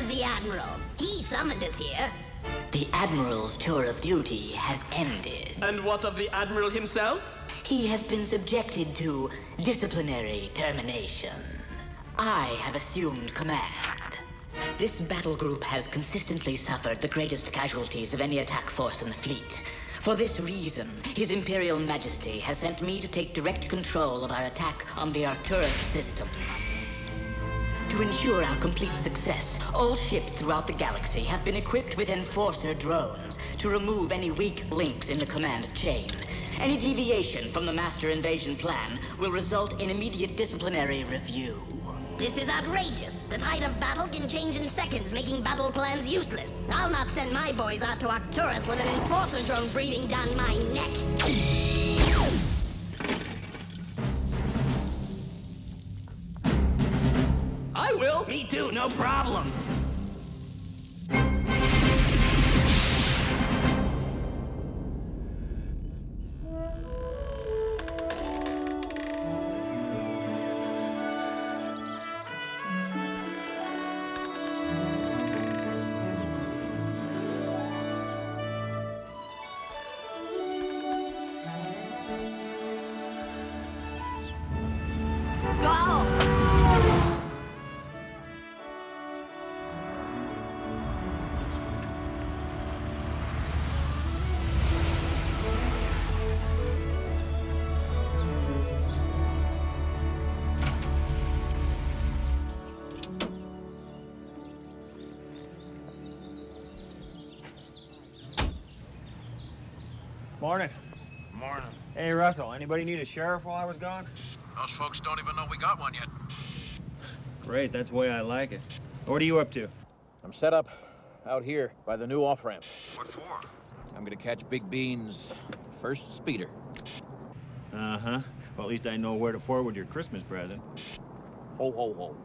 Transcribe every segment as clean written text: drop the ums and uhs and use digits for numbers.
was the Admiral. He summoned us here. The Admiral's tour of duty has ended. And what of the Admiral himself? He has been subjected to disciplinary termination. I have assumed command. This battle group has consistently suffered the greatest casualties of any attack force in the fleet. For this reason, His Imperial Majesty has sent me to take direct control of our attack on the Arcturus system. To ensure our complete success, all ships throughout the galaxy have been equipped with Enforcer drones to remove any weak links in the command chain. Any deviation from the Master Invasion plan will result in immediate disciplinary review. This is outrageous. The tide of battle can change in seconds, making battle plans useless. I'll not send my boys out to Arcturus with an Enforcer drone breathing down my neck. I will. Me too, no problem. Morning. Morning. Hey, Russell, anybody need a sheriff while I was gone? Those folks don't even know we got one yet. Great, that's the way I like it. What are you up to? I'm set up out here by the new off-ramp. What for? I'm gonna catch Big Bean's first speeder. Uh-huh. Well, at least I know where to forward your Christmas present. Ho, ho, ho.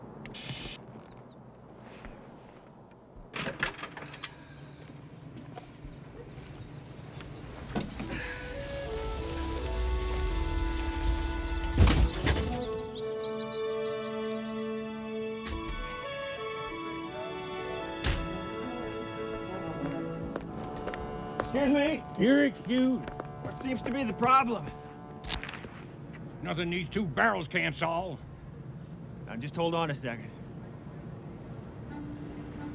Excuse me? You're excused. What seems to be the problem? Nothing these two barrels can't solve. Now, just hold on a second.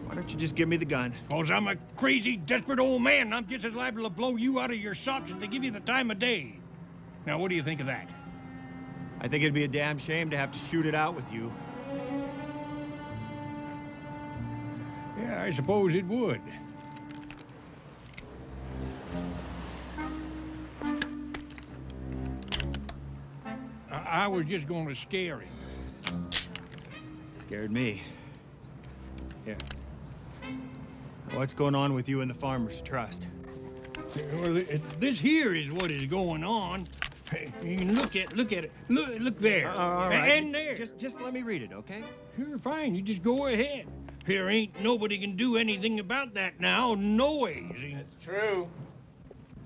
Why don't you just give me the gun? 'Cause I'm a crazy, desperate old man, and I'm just as liable to blow you out of your socks as to give you the time of day. Now, what do you think of that? I think it'd be a damn shame to have to shoot it out with you. Yeah, I suppose it would. I was just going to scare him. Scared me. Yeah. What's going on with you and the Farmers Trust? Well, this here is what is going on. You can look at it. Look there. All right. And there. Just let me read it, okay? Sure, fine. You just go ahead. There ain't nobody can do anything about that now. No ways. That's true.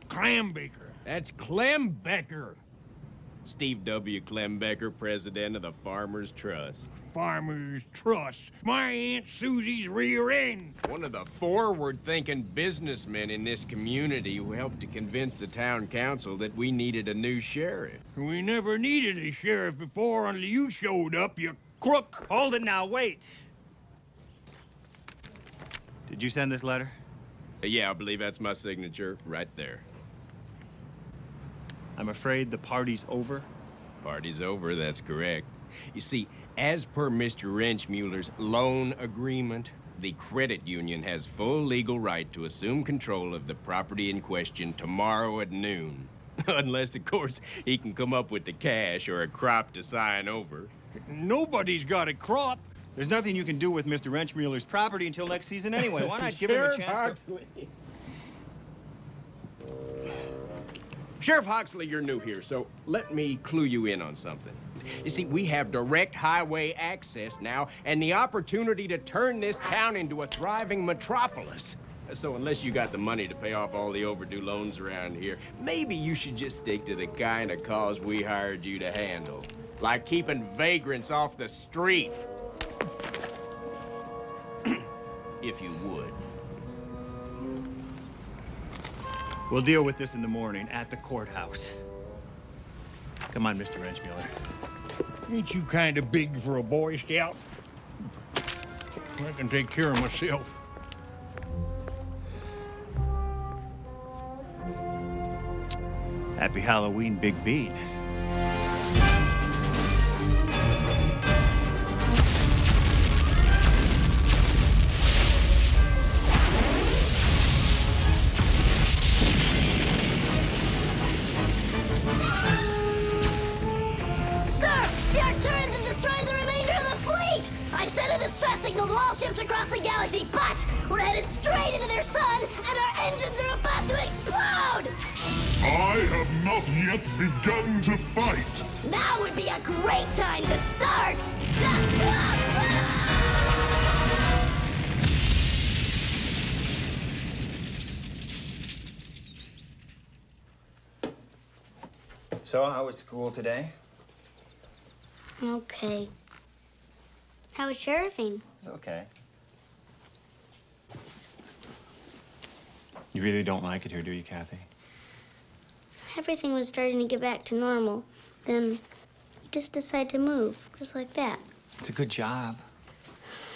Clambaker. That's Clembecker. Steve W. Clembecker, president of the Farmers Trust. Farmers Trust. My Aunt Susie's rear end. One of the forward-thinking businessmen in this community who helped to convince the town council that we needed a new sheriff. We never needed a sheriff before until you showed up, you crook. Hold it now, wait. Did you send this letter? Yeah, I believe that's my signature right there. I'm afraid the party's over. Party's over, that's correct. You see, as per Mr. Wrenchmuller's loan agreement, the credit union has full legal right to assume control of the property in question tomorrow at noon. Unless, of course, he can come up with the cash or a crop to sign over. Nobody's got a crop. There's nothing you can do with Mr. Wrenchmuller's property until next season anyway. Why not give him a chance to... Sheriff Hoxley, you're new here, so let me clue you in on something. You see, we have direct highway access now and the opportunity to turn this town into a thriving metropolis. So unless you got the money to pay off all the overdue loans around here, maybe you should just stick to the kind of cause we hired you to handle. Like keeping vagrants off the street. if you would. We'll deal with this in the morning at the courthouse. Come on, Mr. Wrenchmuller. Ain't you kind of big for a Boy Scout? I can take care of myself. Happy Halloween, Big Bean. Signaled all ships across the galaxy, but we're headed straight into their sun, and our engines are about to explode! I have not yet begun to fight. Now would be a great time to start! So, how was school today? Okay. How was sheriffing? Okay. You really don't like it here, do you, Kathy? Everything was starting to get back to normal. Then you just decide to move, just like that. It's a good job.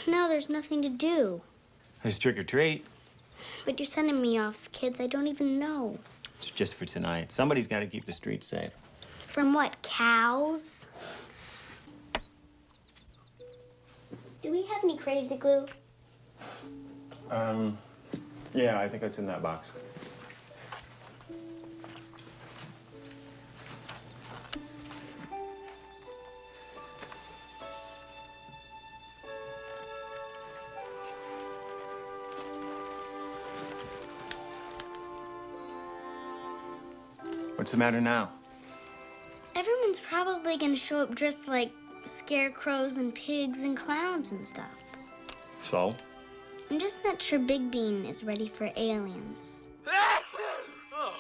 Now there's nothing to do. It's trick or treat. But you're sending me off, kids I don't even know. It's just for tonight. Somebody's got to keep the streets safe. From what, cows? Do we have any crazy glue? Yeah, I think it's in that box. What's the matter now? Everyone's probably gonna show up dressed like scarecrows and pigs and clowns and stuff. So? I'm just not sure Big Bean is ready for aliens. Oh,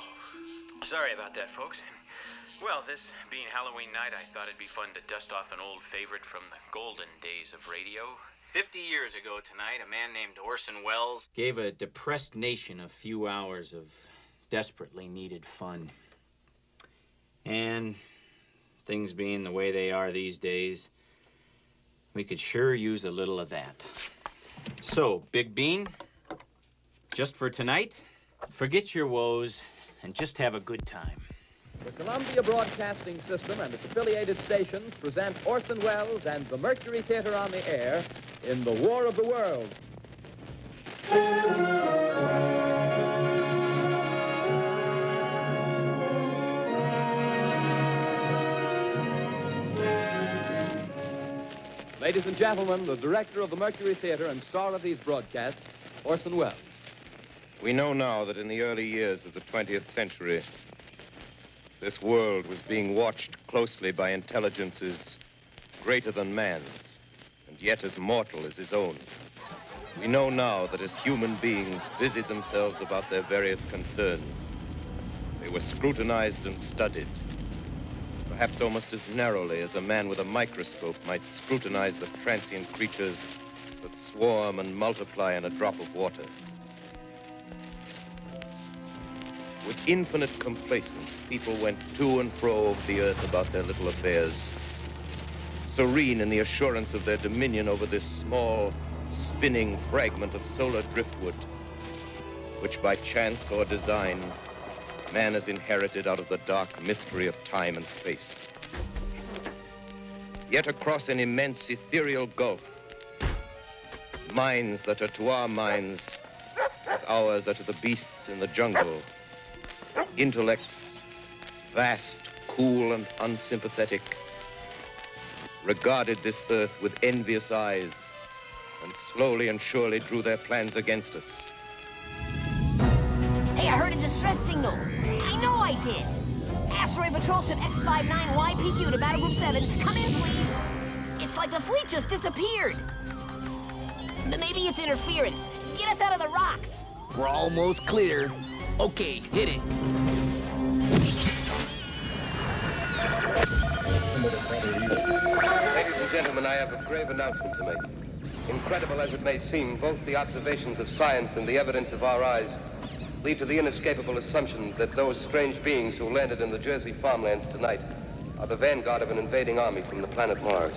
sorry about that, folks. Well, this being Halloween night, I thought it'd be fun to dust off an old favorite from the golden days of radio. 50 years ago tonight, a man named Orson Welles gave a depressed nation a few hours of desperately needed fun. And things being the way they are these days, we could sure use a little of that. So, Big Bean, just for tonight, forget your woes and just have a good time. The Columbia Broadcasting System and its affiliated stations present Orson Welles and the Mercury Theater on the air in The War of the Worlds. Ladies and gentlemen, the director of the Mercury Theater and star of these broadcasts, Orson Welles. We know now that in the early years of the 20th century, this world was being watched closely by intelligences greater than man's, and yet as mortal as his own. We know now that as human beings busied themselves about their various concerns, they were scrutinized and studied, perhaps almost as narrowly as a man with a microscope might scrutinize the transient creatures that swarm and multiply in a drop of water. With infinite complacence, people went to and fro over the earth about their little affairs, serene in the assurance of their dominion over this small, spinning fragment of solar driftwood, which by chance or design, man has inherited out of the dark mystery of time and space. Yet across an immense ethereal gulf, minds that are to our minds as ours are to the beasts in the jungle, intellects, vast, cool, and unsympathetic, regarded this earth with envious eyes and slowly and surely drew their plans against us. Hey, I heard a distress signal. I know I did. Asteroid Patrol ship X59YPQ to Battle Group 7. Come in, please. It's like the fleet just disappeared. Maybe it's interference. Get us out of the rocks. We're almost clear. Okay, hit it. Ladies and gentlemen, I have a grave announcement to make. Incredible as it may seem, both the observations of science and the evidence of our eyes lead to the inescapable assumption that those strange beings who landed in the Jersey farmlands tonight are the vanguard of an invading army from the planet Mars.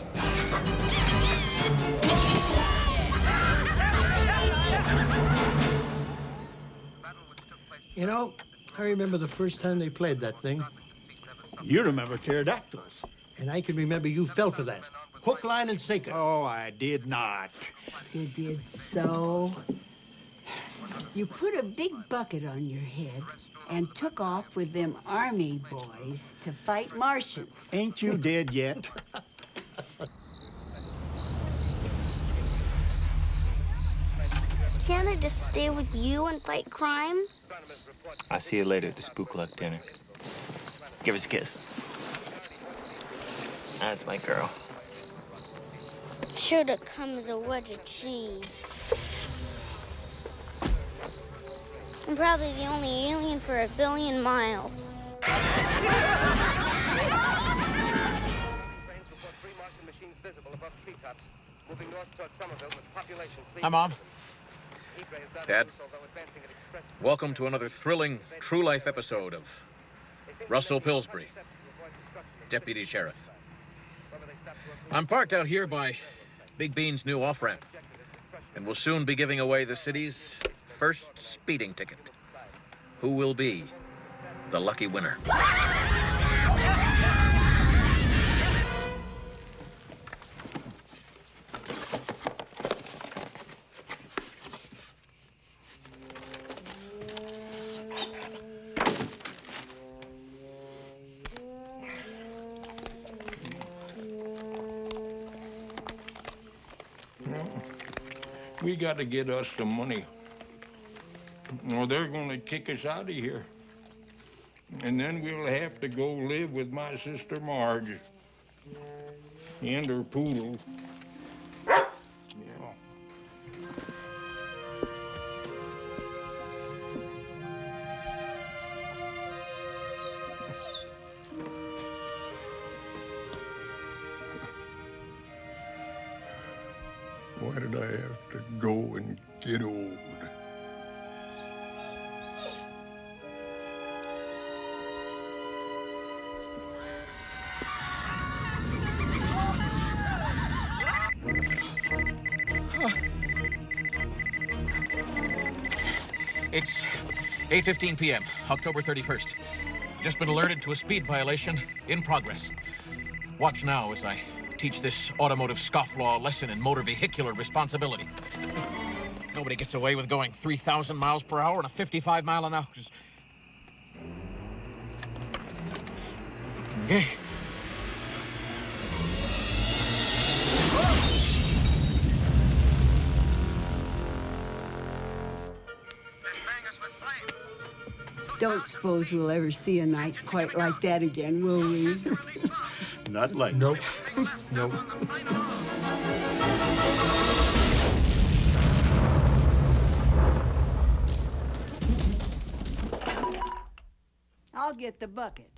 You know, I remember the first time they played that thing. You remember pterodactyls. And I can remember you fell for that. Hook, line, and sinker. Oh, I did not. You did so. You put a big bucket on your head and took off with them army boys to fight Martians. Ain't you dead yet? Can't I just stay with you and fight crime? I'll see you later at the Spook Luck dinner. Give us a kiss. That's my girl. Sure to come as a wedge of cheese. I'm probably the only alien for 1 billion miles. Hi, Mom. Dad. Welcome to another thrilling, true-life episode of Russell Pillsbury, Deputy Sheriff. I'm parked out here by Big Bean's new off-ramp, and will soon be giving away the city's first speeding ticket. Who will be the lucky winner? We got to get us some money, or they're going to kick us out of here. And then we'll have to go live with my sister Marge and her poodle. Why did I have to go and get old? It's 8:15 p.m., October 31st. Just been alerted to a speed violation in progress. Watch now as I teach this automotive scofflaw lesson in motor vehicular responsibility. Nobody gets away with going 3,000 miles per hour and a 55 mile an hour. Okay. Don't suppose we'll ever see a night quite like that again, will we? Not like. Nope. Nope. I'll get the bucket.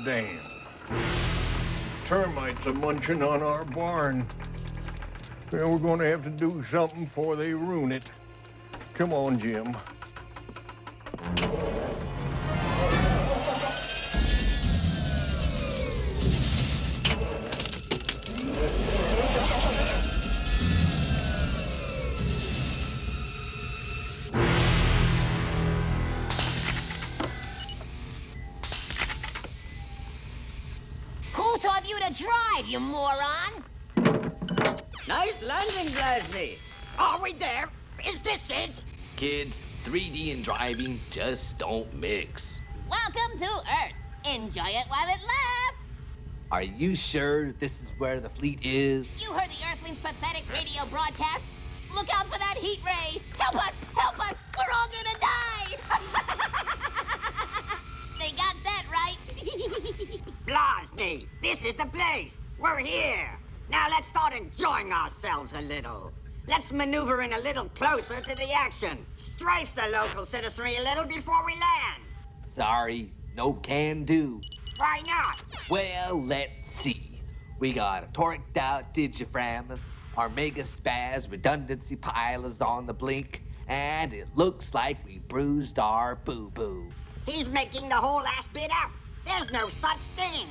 Damn. Termites are munching on our barn. Well, we're going to have to do something before they ruin it. Come on, Jim. Who taught you to drive, you moron? Nice landing, Glasby. Are we there? Is this it? Kids, 3D and driving just don't mix. Welcome to Earth. Enjoy it while it lasts. Are you sure this is where the fleet is? You heard the Earthlings' pathetic radio broadcast? Look out for that heat ray. Help us! Help us! We're all gonna die! They got that right. Blasney, this is the place. We're here. Now let's start enjoying ourselves a little. Let's maneuver in a little closer to the action. Strafe the local citizenry a little before we land. Sorry, no can do. Why not? Well, let's see. We got a torqued out diaphragm, our mega spaz redundancy pile is on the blink, and it looks like we bruised our boo-boo. He's making the whole ass bit out. There's no such thing.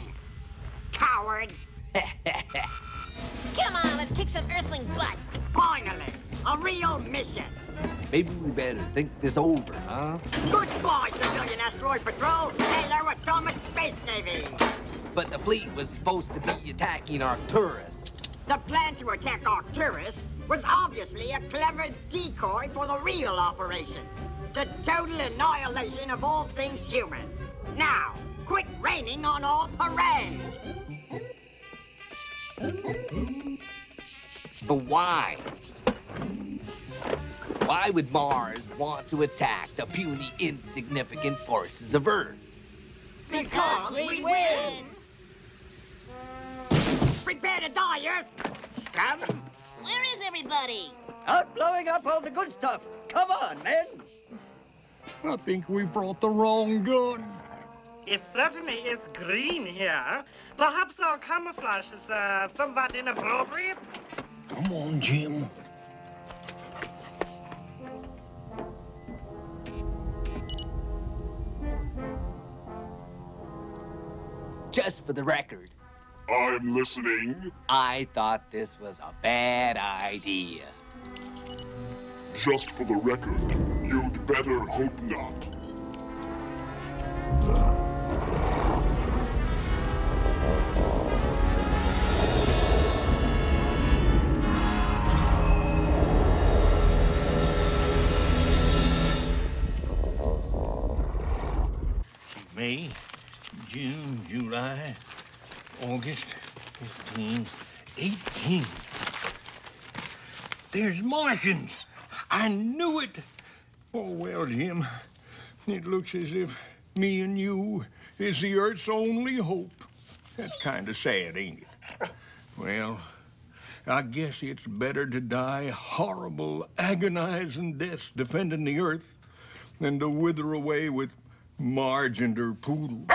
Coward. Come on, let's kick some earthling butt. Finally, a real mission. Maybe we better think this over, huh? Goodbye, civilian asteroid patrol. Hello, atomic space navy. But the fleet was supposed to be attacking Arcturus. The plan to attack Arcturus was obviously a clever decoy for the real operation. The total annihilation of all things human. Now, quit raining on all parade. But why? Why would Mars want to attack the puny, insignificant forces of Earth? Because we win! Prepare to die, Earth! Scum! Where is everybody? Out blowing up all the good stuff. Come on, men. I think we brought the wrong gun. It certainly is green here. Perhaps our camouflage is somewhat inappropriate. Come on, Jim. Just for the record, I'm listening. I thought this was a bad idea. Just for the record, you'd better hope not. May, June, July, August, 15, 18. There's Martians. I knew it. Oh, well, Jim, it looks as if me and you is the Earth's only hope. That's kind of sad, ain't it? Well, I guess it's better to die horrible, agonizing deaths defending the Earth than to wither away with Marge and her poodle.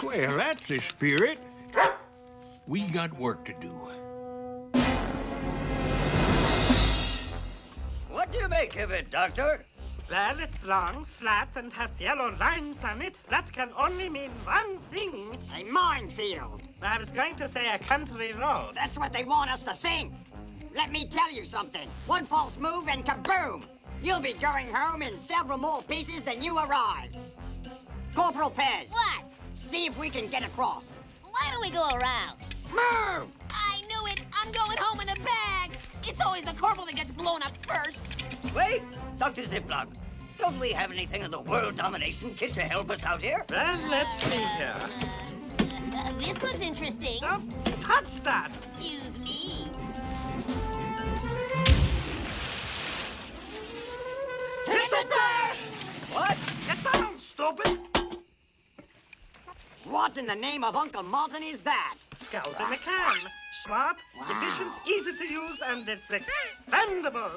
Well, that's the spirit. We got work to do. What do you make of it, Doctor? Well, it's long, flat, and has yellow lines on it. That can only mean one thing. A minefield. I was going to say a country road. That's what they want us to think. Let me tell you something. One false move and kaboom! You'll be going home in several more pieces than you arrived. Corporal Pez. What? See if we can get across. Why don't we go around? Move! I knew it. I'm going home in a bag. It's always the corporal that gets blown up first. Wait, Dr. Ziploc. Don't we have anything in the world domination kit to help us out here? Well, let's see here. This looks interesting. Don't touch that. Excuse me. Hit the dirt! What? Get down, stupid! What in the name of Uncle Martin is that? Scout in a can. Smart, efficient, easy to use, and it's expendable.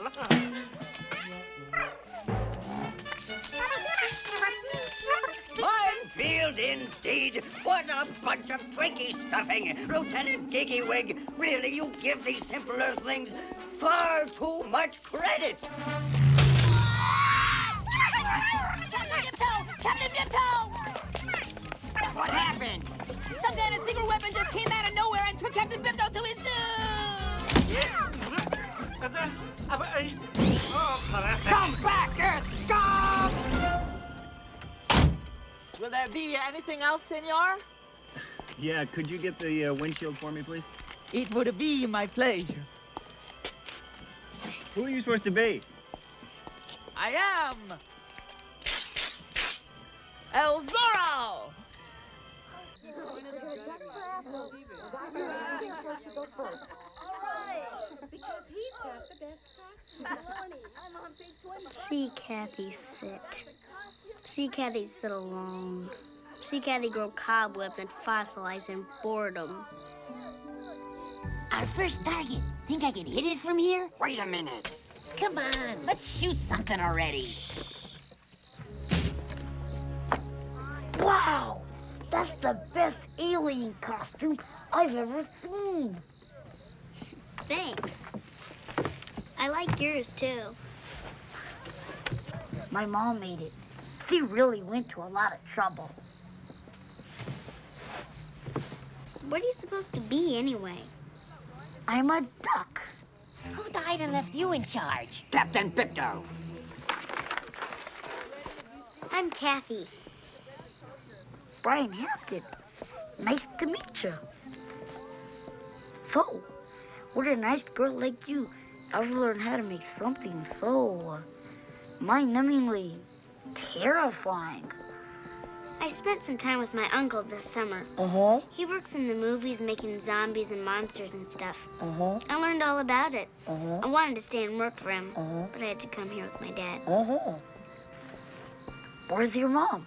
Minefield indeed! What a bunch of Twinkie stuffing! Lieutenant Giggywig, really, you give these simple earthlings far too much credit! Captain Diptoe! Captain Diptoe! What happened? Some kind of secret weapon just came out of nowhere and took Captain Diptoe to his doom! Come back, Earth scum! Will there be anything else, senor? Yeah, could you get the windshield for me, please? It would be my pleasure. Who are you supposed to be? I am El Zorro! See Kathy sit. See Kathy sit alone. See Kathy grow cobwebs and fossilize in boredom. Our first target. Think I can hit it from here? Wait a minute. Come on, let's shoot something already. Wow! That's the best alien costume I've ever seen. Thanks. I like yours, too. My mom made it. She really went to a lot of trouble. What are you supposed to be, anyway? I'm a duck. Who died and left you in charge? Captain Pipto. I'm Kathy. Brian Hampton. Nice to meet you. So, would a nice girl like you ever learn how to make something so mind-numbingly terrifying? I spent some time with my uncle this summer. Uh-huh. He works in the movies making zombies and monsters and stuff. Uh-huh. I learned all about it. Uh-huh. I wanted to stay and work for him, Uh-huh. but I had to come here with my dad. Uh-huh. Where's your mom?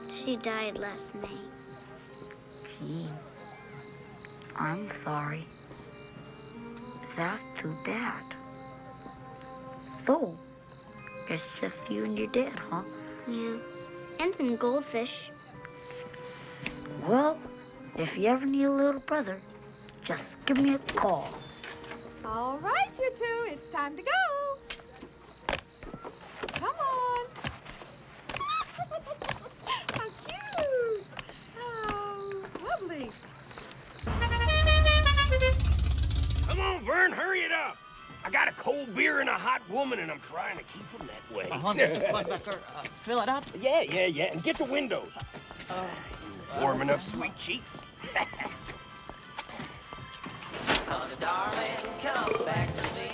She died last May. Gee, I'm sorry. That's too bad. So, it's just you and your dad, huh? Yeah, and some goldfish. Well, if you ever need a little brother, just give me a call. All right, you two, it's time to go. Come on. How cute. Oh, lovely. Come on, Vern, hurry it up. I got a cold beer and a hot woman, and I'm trying to keep them that way. Mr. Kleinbecker, fill it up. Yeah, and get the windows. Warm enough, sweet cheeks. Honey, darling, come back to me.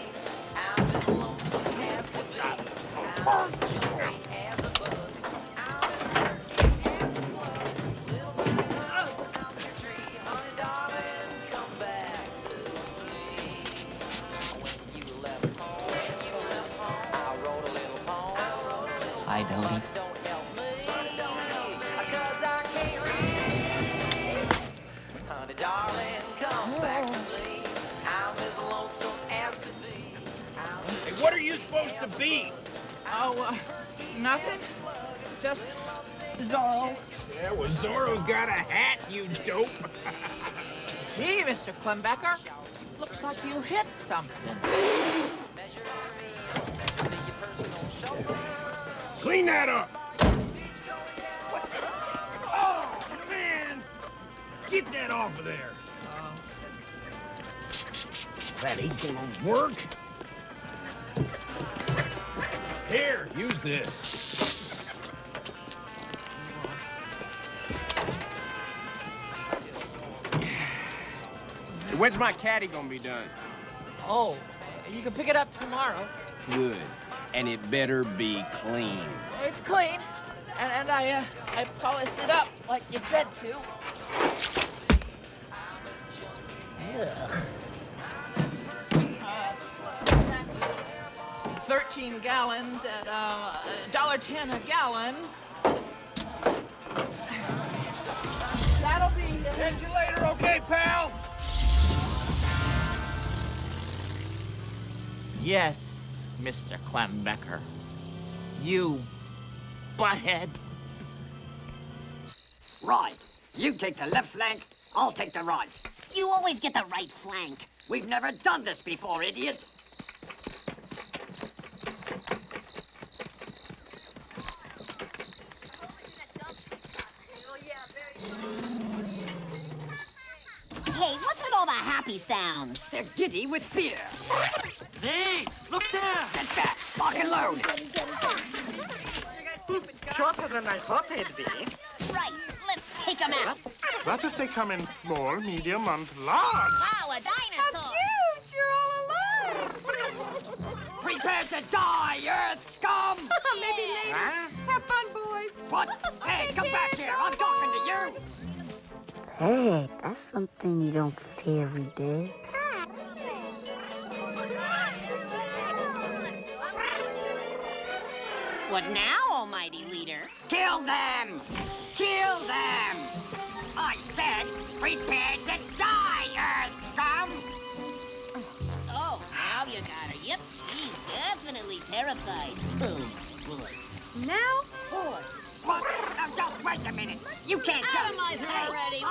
I'm as lonesome as could be. I'm as joy as a bug. I'm as hurt as a slug. Little black rose out the tree. Honey, darling, come back to me. When you left home, I wrote a little poem. Hi, Dodie. Don't help me, 'cause I can't read. Honey, darling, come back to me. I'm as lonesome as could be. Hey, what are you supposed to be? Oh, nothing. Just Zorro. Yeah, well, Zorro's got a hat, you dope. Gee, Mr. Kleinbecker, looks like you hit something. Clean that up. What the? Oh, man. Get that off of there. That ain't gonna work. Here, use this. When's my caddy gonna be done? Oh, you can pick it up tomorrow. Good. And it better be clean. It's clean, and I polished it up like you said to. Ugh. 13 gallons at $1.10 a gallon. That'll be. Catch you later, okay, pal? Yes, Mr. Kleinbecker. You butthead. Right. You take the left flank, I'll take the right. You always get the right flank. We've never done this before, idiot. Hey, what's with all the happy sounds? They're giddy with fear. Hey, look there! Get back! Lock and load! Shorter than I thought they'd be. Right, let's take them out. What if they come in small, medium, and large? Wow, a dinosaur! How cute! You're all alive! Prepare to die, Earth scum! Maybe later. Have fun, boys. What? Hey, come back here! I'm talking to you! Hey, that's something you don't see every day. What now, almighty leader? Kill them! Kill them! I said, prepare to die, minute. You can't Atomizer already!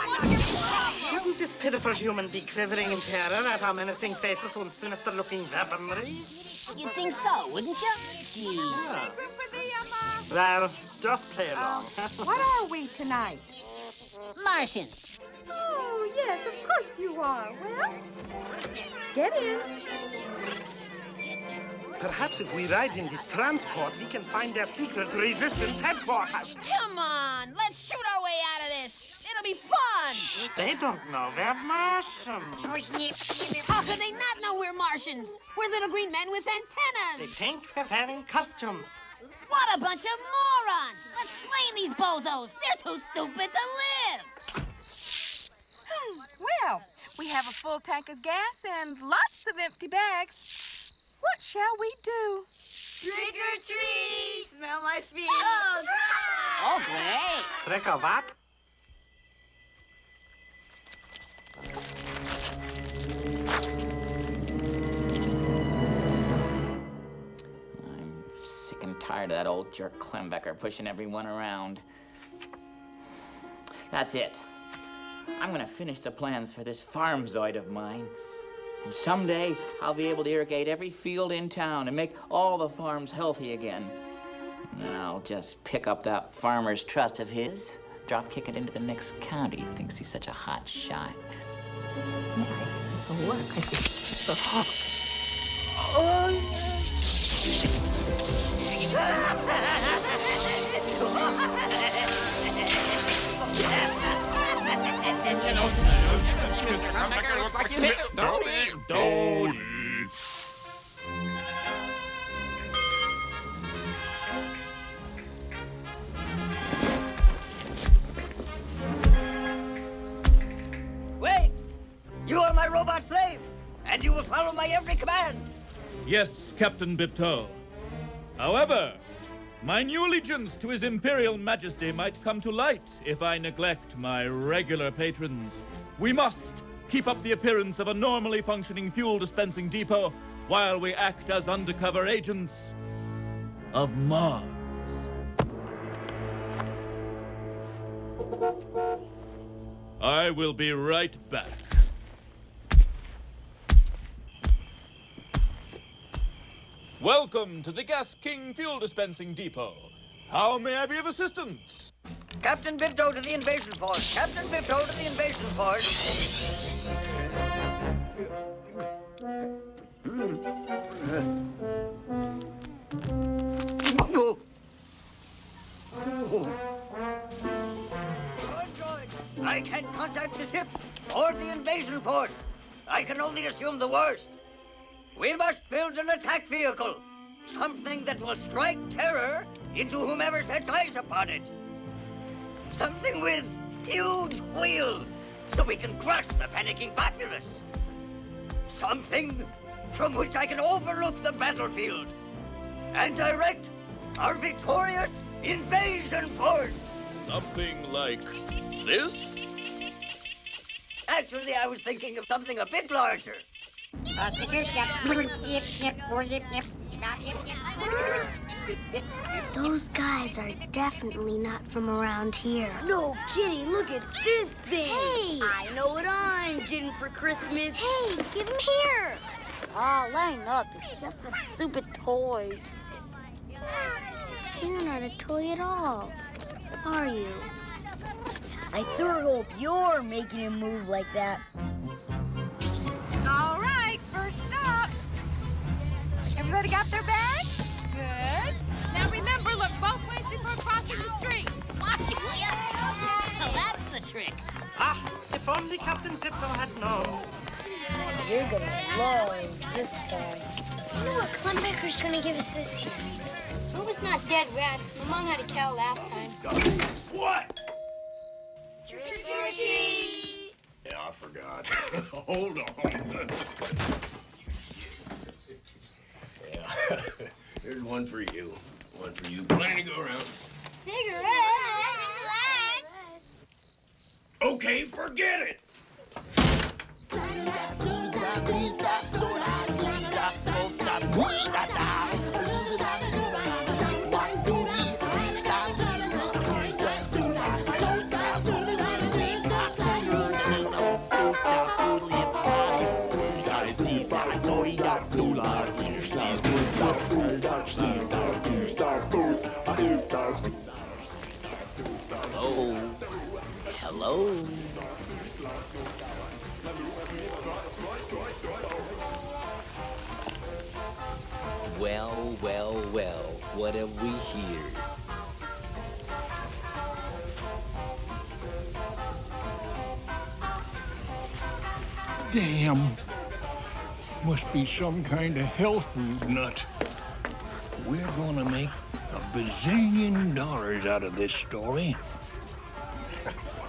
Wouldn't this pitiful human be quivering in terror at our menacing faces and sinister-looking weaponry? You'd think so, wouldn't you? Jeez. Yeah. Well, just play along. What are we tonight? Martians. Oh, yes, of course you are. Well, get in. Perhaps if we ride in this transport, we can find their secret resistance headquarters. Come on, let's shoot our way out of this. It'll be fun. They don't know we're Martians. How could they not know we're Martians? We're little green men with They antennas. think we're wearing costumes. What a bunch of morons. Let's flame these bozos. They're too stupid to live. Well, we have a full tank of gas and lots of empty bags. What shall we do? Trick or treat! Smell my feet. Oh, great. Trick or what? I'm sick and tired of that old jerk Klembecker pushing everyone around. That's it. I'm gonna finish the plans for this farmzoid of mine. And someday, I'll be able to irrigate every field in town and make all the farms healthy again. And I'll just pick up that farmer's trust of his, drop kick it into the next county. He thinks he's such a hot shot. Yeah, this'll work. Looks like you hit it. Don't eat. Wait! You are my robot slave, and you will follow my every command. Yes, Captain Bipto. However, my new allegiance to His Imperial Majesty might come to light if I neglect my regular patrons. We must keep up the appearance of a normally functioning fuel dispensing depot while we act as undercover agents of Mars. I will be right back. Welcome to the Gas King Fuel Dispensing Depot. How may I be of assistance? Captain Bipto to the invasion force. Captain Bipto to the invasion force. I can't contact the ship or the invasion force. I can only assume the worst. We must build an attack vehicle. Something that will strike terror into whomever sets eyes upon it. Something with huge wheels so we can crush the panicking populace. Something from which I can overlook the battlefield and direct our victorious invasion force. Something like this? Actually, I was thinking of something a bit larger. Those guys are definitely not from around here. No kidding, look at this thing. Hey! I know what I'm getting for Christmas. Hey, give him here. Oh, line up. It's just a stupid toy. You're not a toy at all, are you? I sure hope you're making him move like that. All right, first stop. Everybody got their bags? Good. Now remember, look both ways before crossing the street. Watch it, will ya? So that's the trick. Ah, if only Captain Bipto had known. You're gonna love this guy. I know what Klemmbecker's gonna give us this year. It was not dead rats. My mom had a cow last time. What? Trick or treat! Yeah, I forgot. Hold on. Yeah. Here's one for you. One for you. Plenty to go around. Cigarettes! Okay, forget it. Hello. Well, well, well, what have we here? Damn. Must be some kind of health food nut. We're gonna make $1 bazillion out of this story.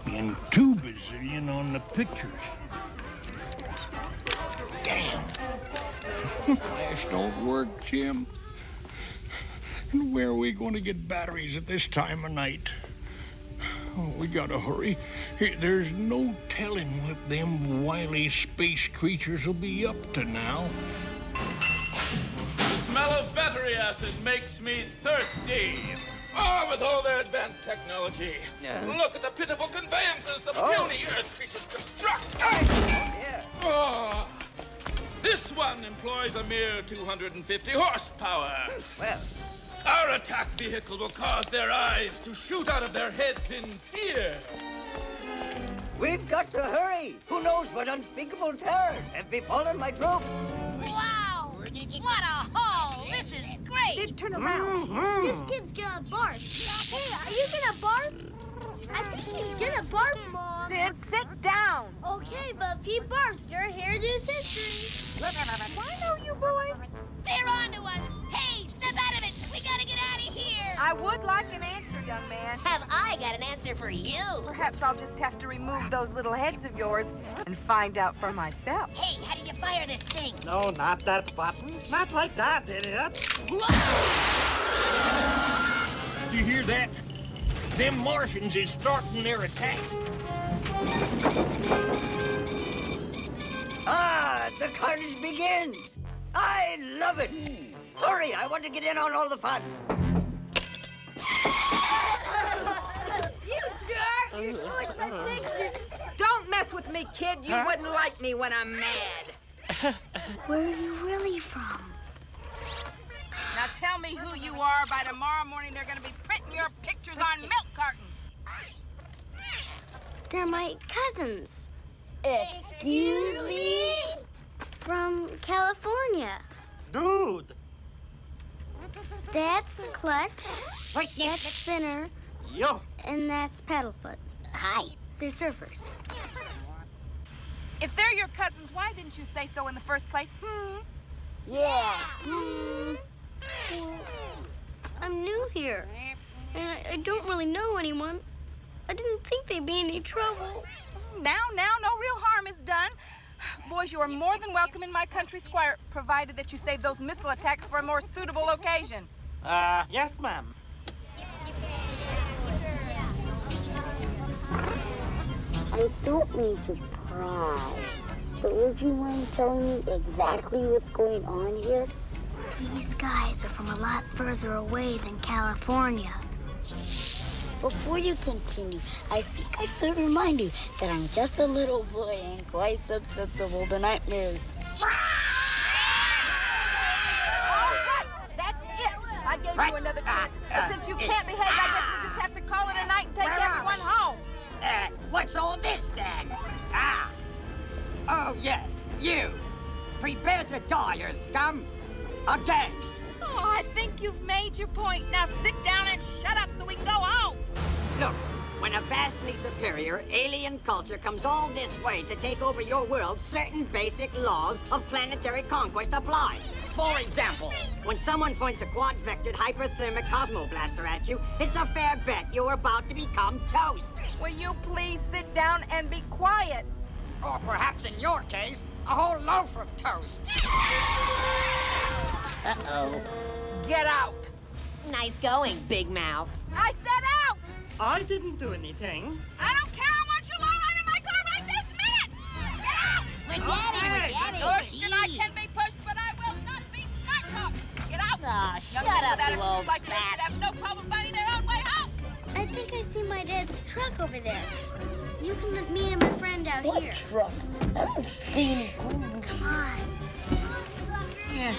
And $2 bazillion on the pictures. Damn. Flash don't work, Jim. And where are we going to get batteries at this time of night? Oh, we gotta hurry. There's no telling what them wily space creatures will be up to now. The smell of battery acid makes me thirsty. Oh, with all their advanced technology. Look at the pitiful conveyances the puny Earth creatures construct. Oh. This one employs a mere 250 horsepower. Well, our attack vehicle will cause their eyes to shoot out of their heads in fear. We've got to hurry. Who knows what unspeakable terrors have befallen my troops? Wow! What a haul! This is great! Sid, turn around. This kid's gonna barf. Hey, are you gonna barf? I think he's gonna barf, Mom. Sid, sit down. Okay, but if he barfs, your hairdo's history. I know you boys. They're on to us! Hey, step out of it! We gotta get out of here! I would like an answer, young man. Have I got an answer for you? Perhaps I'll just have to remove those little heads of yours and find out for myself. Hey, how do you fire this thing? No, not that button. Not like that, idiot. Do you hear that? Them Martians is starting their attack. Ah, the carnage begins. I love it. Hurry, I want to get in on all the fun. You jerk! You smushed my fixins. Don't mess with me, kid. You wouldn't like me when I'm mad. Where are you really from? Now tell me who you are. By tomorrow morning, they're going to be printing your pictures on milk cartons. They're my cousins. Excuse me? From California. Dude. That's Clutch. That's Spinner. Yo. And that's Paddlefoot. Hi. They're surfers. If they're your cousins, why didn't you say so in the first place? Yeah. Well, I'm new here, and I don't really know anyone. I didn't think they'd be any trouble. Now, no real harm is done. Boys, you are more than welcome in my country square, provided that you save those missile attacks for a more suitable occasion. Yes, ma'am. I don't mean to pry, but would you mind telling me exactly what's going on here? These guys are from a lot further away than California. Before you continue, I think I should remind you that I'm just a little boy and quite susceptible to nightmares. All right, that's it. I gave you another chance, but since you can't behave, I guess we'll just have to call it a night and take everyone home. What's all this then? Oh yes, you. Prepare to die, Earth scum. Again. Oh, I think you've made your point. Now sit down and shut up so we can go home. Look, when a vastly superior alien culture comes all this way to take over your world, certain basic laws of planetary conquest apply. For example, when someone points a quad-vectored hyperthermic cosmoblaster at you, it's a fair bet you're about to become toast. Will you please sit down and be quiet? Or perhaps in your case, a whole loaf of toast. Uh-oh. Get out. Nice going, Big Mouth. I said out! I didn't do anything. I don't care how much you want out of my car right this minute! Get out! We're getting. Pushed and I can be pushed, but I will not be smart-hooked. Get out! Aw, Young shut men up, with you attitudes old like this bat. should have no problem finding their own way home. I think I see my dad's truck over there. You can let me and my friend out here. What truck? I haven't seen. Come on. Yes,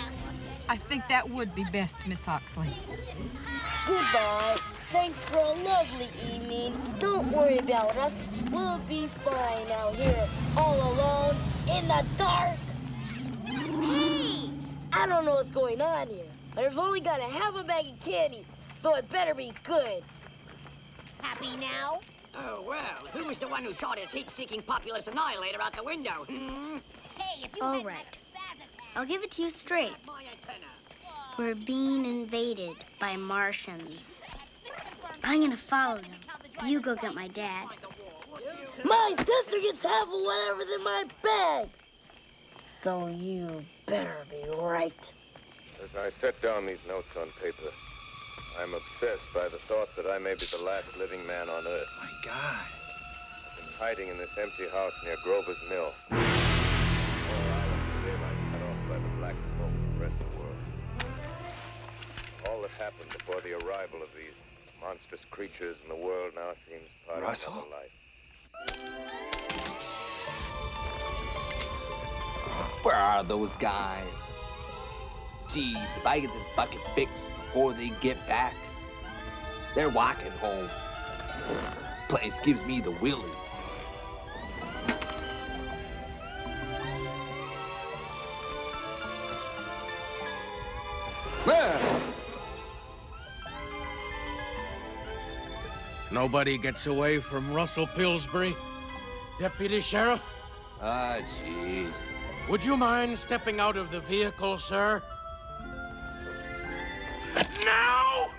I think that would be best, Miss Oxley. Goodbye. Thanks for a lovely evening. Don't worry about us. We'll be fine out here, all alone, in the dark. Hey! I don't know what's going on here, but I've only got a half a bag of candy, so it better be good. Happy now? Oh, well, who was the one who shot his heat-seeking populist annihilator out the window? Hey, if you All right. I'll give it to you straight. We're being invaded by Martians. I'm gonna follow them. You go get my dad. My sister gets half of whatever's in my bag. So you better be right. As I set down these notes on paper, I'm obsessed by the thought that I may be the last living man on Earth. My God. I've been hiding in this empty house near Grover's Mill. Cut off by the black smoke from the rest of the world. All that happened before the arrival of these monstrous creatures in the world now seems part of another life. Where are those guys? Geez, if I get this bucket fixed before they get back, they're walking home. Place gives me the willies. Nobody gets away from Russell Pillsbury, Deputy Sheriff. Ah, jeez. Would you mind stepping out of the vehicle, sir? Now!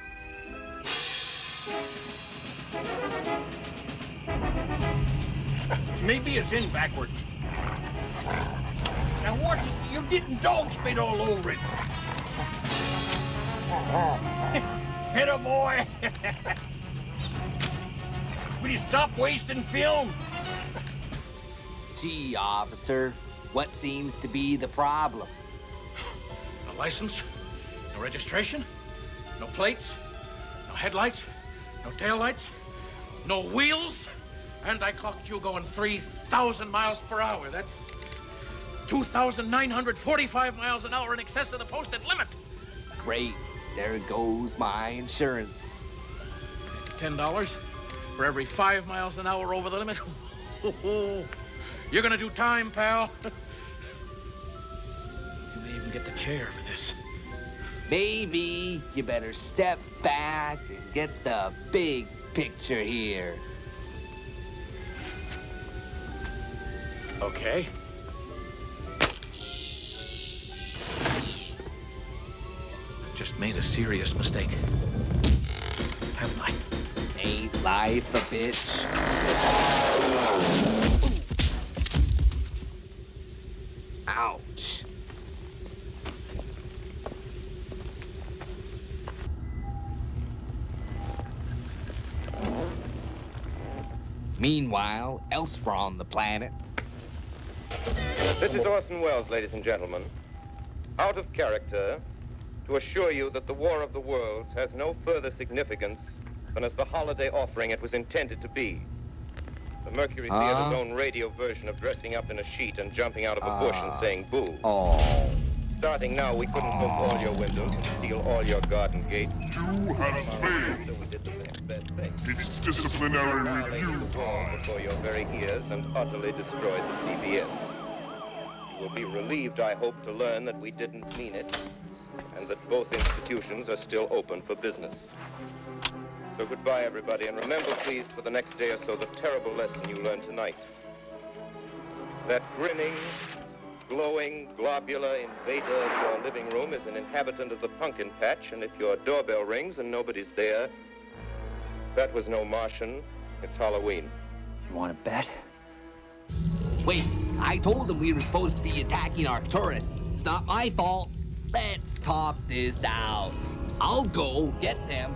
Maybe it's in backwards. Now watch it. You're getting dog spit all over it. Hit a boy. Will you stop wasting film? Gee, officer, what seems to be the problem? No license, no registration, no plates, no headlights, no taillights, no wheels, and I clocked you going 3,000 miles per hour. That's 2,945 miles an hour in excess of the posted limit. Great. There goes my insurance. $10 for every 5 miles an hour over the limit. You're gonna do time, pal. You may even get the chair for this. Maybe you better step back and get the big picture here. Okay. I've just made a serious mistake. Haven't I? Ain't life a bitch? Ouch. Meanwhile, elsewhere on the planet. This is Orson Welles, ladies and gentlemen. Out of character, to assure you that the War of the Worlds has no further significance than as the holiday offering it was intended to be. The Mercury Theater's own radio version of dressing up in a sheet and jumping out of a bush and saying boo. Starting now, we couldn't book all your windows and steal all your garden gates. You have failed. It's disciplinary review time. Before your very ears and utterly destroyed the CBS. You will be relieved, I hope, to learn that we didn't mean it, and that both institutions are still open for business. So goodbye, everybody, and remember, please, for the next day or so, the terrible lesson you learned tonight. That grinning, glowing, globular invader of your living room is an inhabitant of the pumpkin patch, and if your doorbell rings and nobody's there, that was no Martian, it's Halloween. You want to bet? Wait, I told them we were supposed to be attacking our tourists. It's not my fault. Let's talk this out. I'll go get them,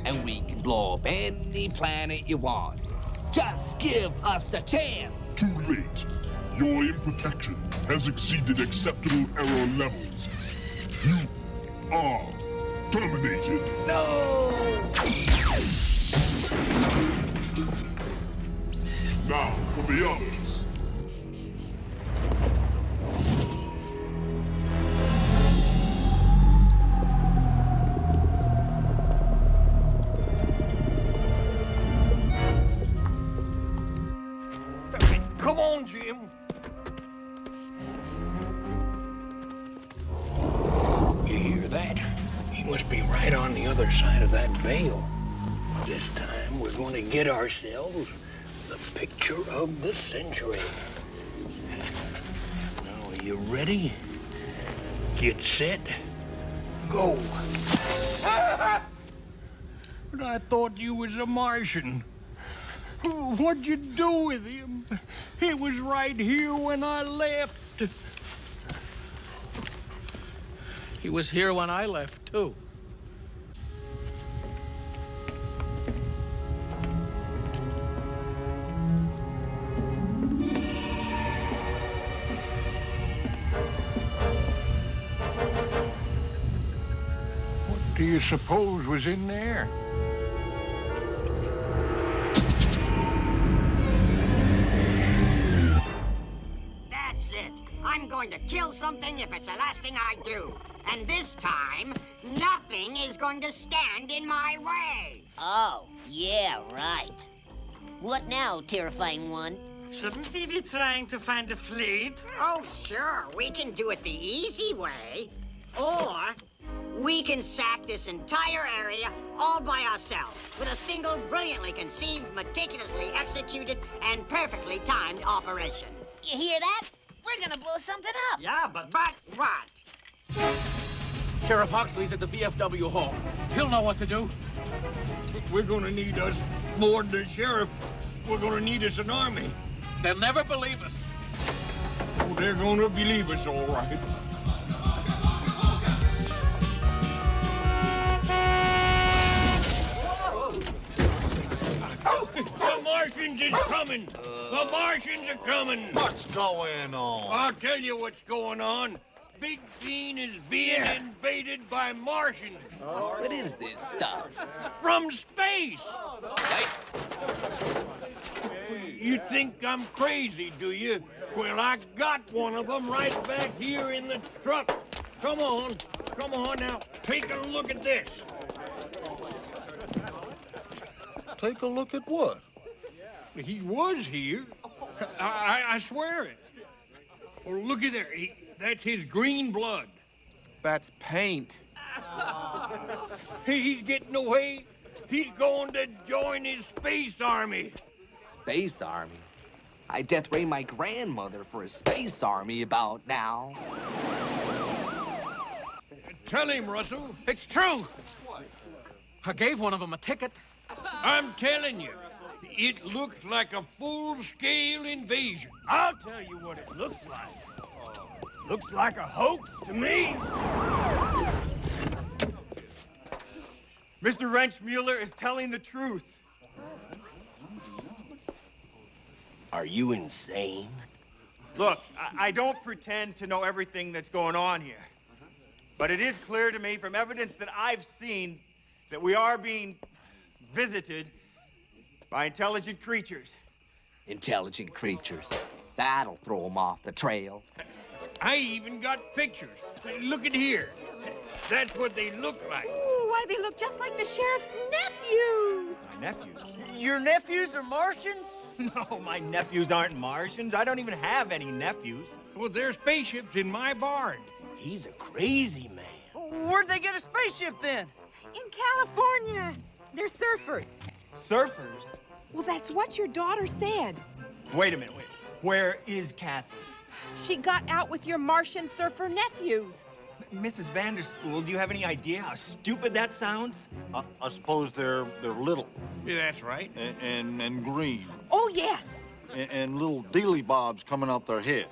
and we can blow up any planet you want. Just give us a chance. Too late. Your imperfection has exceeded acceptable error levels. You are terminated. No! Now for the others. that, he must be right on the other side of that veil. This time, we're going to get ourselves the picture of the century. Now, are you ready? Get set, go. But I thought you was a Martian. What'd you do with him? He was right here when I left. He was here when I left, too. What do you suppose was in there? That's it. I'm going to kill something if it's the last thing I do. And this time, nothing is going to stand in my way. Oh, yeah, right. What now, terrifying one? Shouldn't we be trying to find a fleet? Oh, sure. We can do it the easy way. Or we can sack this entire area all by ourselves with a single brilliantly conceived, meticulously executed, and perfectly timed operation. You hear that? We're gonna blow something up. Yeah, but what? Sheriff Huxley's at the VFW hall. He'll know what to do. We're gonna need us more than the sheriff. We're gonna need us an army. They'll never believe us. Oh, they're gonna believe us, all right. The Martians is coming! The Martians are coming! What's going on? I'll tell you what's going on. Big Scene is being invaded by Martians. What is this stuff? From space! You think I'm crazy, do you? Well, I got one of them right back here in the truck. Come on now, take a look at this. Take a look at what? He was here. I swear it. Oh, look at there. That's his green blood. That's paint. He's getting away. He's going to join his space army. Space army? I death ray my grandmother for a space army about now. Tell him, Russell. It's true. I gave one of them a ticket. I'm telling you, it looks like a full-scale invasion. I'll tell you what it looks like. Looks like a hoax to me. Mr. Wrenchmuller is telling the truth. Are you insane? Look, I don't pretend to know everything that's going on here. But it is clear to me from evidence that I've seen that we are being visited by intelligent creatures. Intelligent creatures. That'll throw them off the trail. I even got pictures. Look at here. That's what they look like. Ooh, why, they look just like the sheriff's nephew. My nephews? Your nephews are Martians? No, my nephews aren't Martians. I don't even have any nephews. Well, there's spaceships in my barn. He's a crazy man. Where'd they get a spaceship then? In California. They're surfers. Surfers? Well, that's what your daughter said. Wait a minute, wait. Where is Kathy? She got out with your Martian surfer nephews. Mrs. Vanderspool, do you have any idea how stupid that sounds? I suppose they're little. Yeah, that's right. And green. Oh, yes. And little dealy bobs coming out their head.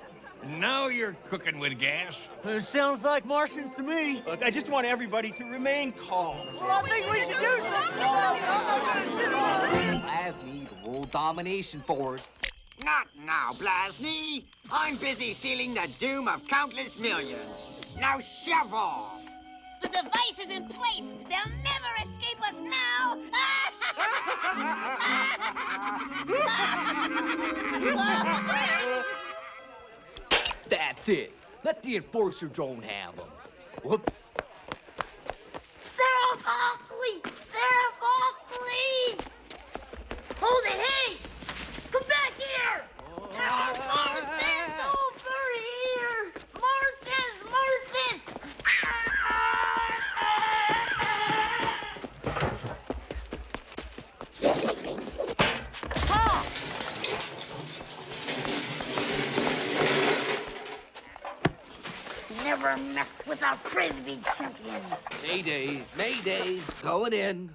Now you're cooking with gas. Sounds like Martians to me. Look, I just want everybody to remain calm. Well, I think we should do something. Blasney, the world domination force. Not now, Blasney. I'm busy sealing the doom of countless millions. Now shove off. The device is in place. They'll never escape us now. That's it. Let the enforcer drone have them. Whoops. Seraph Oxley! Seraph Oxley! Hold it, hey! Come back here! Marston's over here! Marston! never mess with a frisbee champion. Mayday, mayday, going in.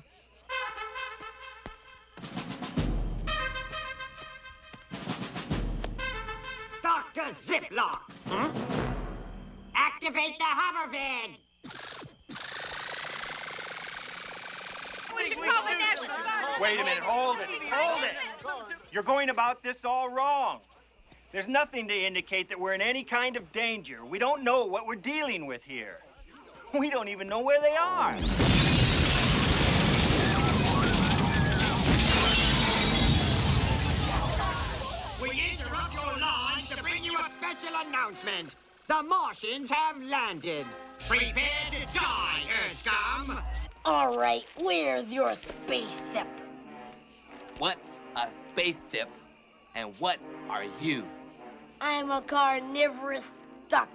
Dr. Ziplock! Activate the hovervid! Wait a minute, hold it. You're going about this all wrong. There's nothing to indicate that we're in any kind of danger. We don't know what we're dealing with here. We don't even know where they are. We interrupt your launch to bring you a special announcement. The Martians have landed. Prepare to die, Earth scum. All right, where's your spaceship? What's a spaceship? And what are you? I'm a carnivorous duck,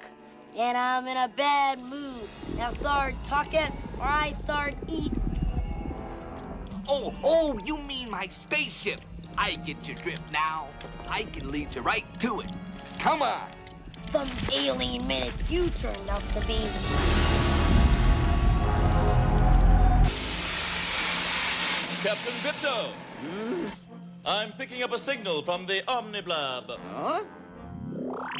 and I'm in a bad mood. Now start talking, or I start eating. Oh, you mean my spaceship. I get your drift now. I can lead you right to it. Come on. Some alien minute you turned out to be. Captain Bipto. I'm picking up a signal from the Omniblab. Huh?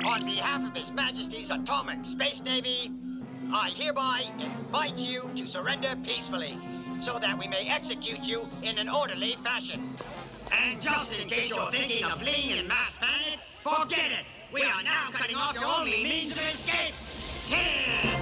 On behalf of His Majesty's Atomic Space Navy, I hereby invite you to surrender peacefully, so that we may execute you in an orderly fashion. And just in case you're thinking of fleeing in mass panic, forget it! We are now cutting off your only means to escape! Here!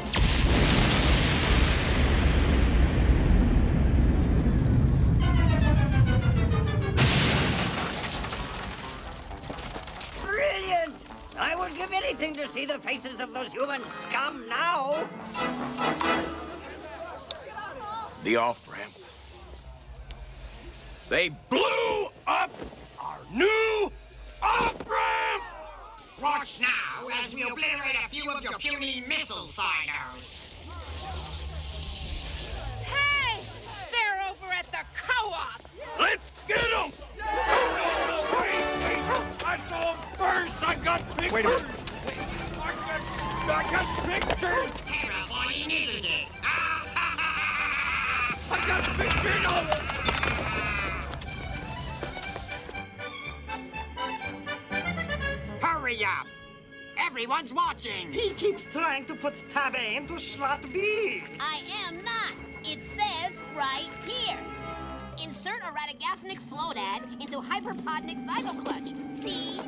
Brilliant! I would give anything to see the faces of those human scum now. The off-ramp. They blew up our new off-ramp! Watch now as we obliterate a few of your puny missile silos. Hey! They're over at the co-op! Let's get them! No, wait! I saw them first! I got pictures! Wait a minute. I got pictures! Terrifying, isn't it? I got pictures of it! Hurry up! Everyone's watching! He keeps trying to put tab A into slot B. I am not. It says right here. Insert a radigaphnic float-ad into hyperpodnic zygoclutch. See?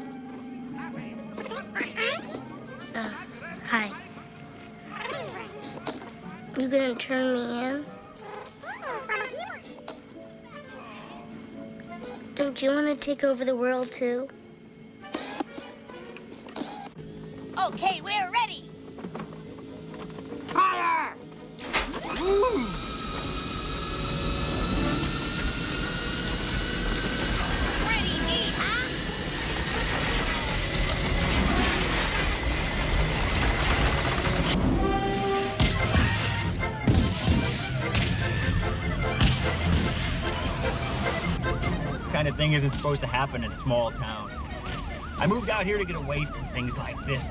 Hi. You gonna turn me in? Don't you want to take over the world, too? Okay, we're ready. Fire! Pretty neat, huh? This kind of thing isn't supposed to happen in small towns. I moved out here to get away from things like this.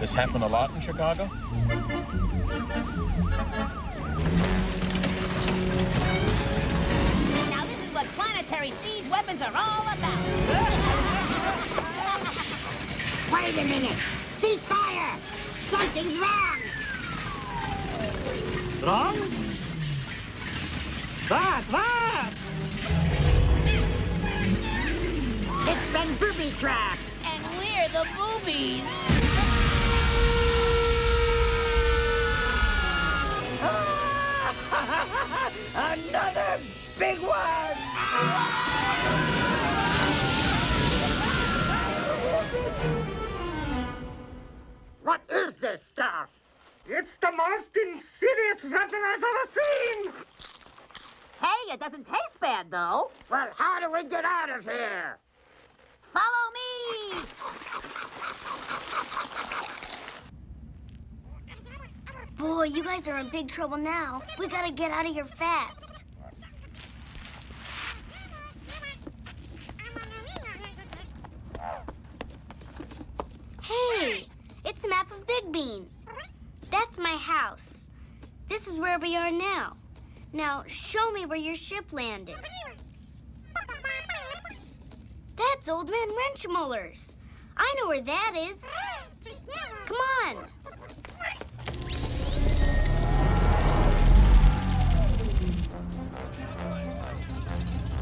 This happened a lot in Chicago? Now this is what planetary siege weapons are all about. Wait a minute! Cease fire! Something's wrong! Wrong? What? It's been booby-trapped! And we're the boobies. Another big one! What is this stuff? It's the most insidious weapon I've ever seen! Hey, it doesn't taste bad, though. Well, how do we get out of here? Follow me! Boy, you guys are in big trouble now. We gotta get out of here fast. Hey, bean. That's my house. This is where we are now. Now, show me where your ship landed. That's Old Man Wrenchmuller's. I know where that is. Come on.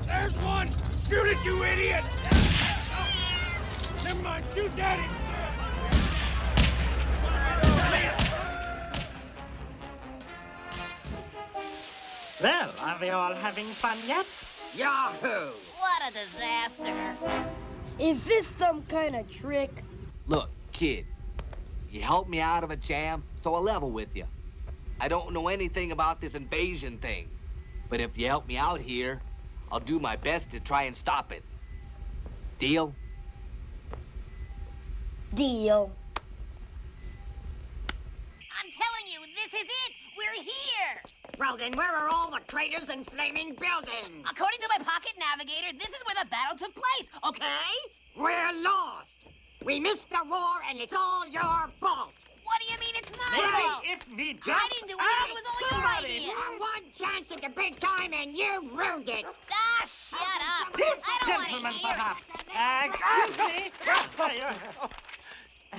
There's one! Shoot it, you idiot! Never mind, shoot Daddy! Well, are we all having fun yet? Yahoo! What a disaster. Is this some kind of trick? Look, kid, you helped me out of a jam, so I'll level with you. I don't know anything about this invasion thing, but if you help me out here, I'll do my best to try and stop it. Deal? Deal. I'm telling you, this is it. We're here. Well, then where are all the craters and flaming buildings? According to my pocket navigator, this is where the battle took place, okay? We're lost. We missed the war, and it's all your fault. What do you mean it's my Maybe fault? if we just I didn't do it. It was all your idea. One chance at the big time, and you've ruined it. Ah, shut up. This I don't want to gentleman, hear perhaps. it. Excuse me.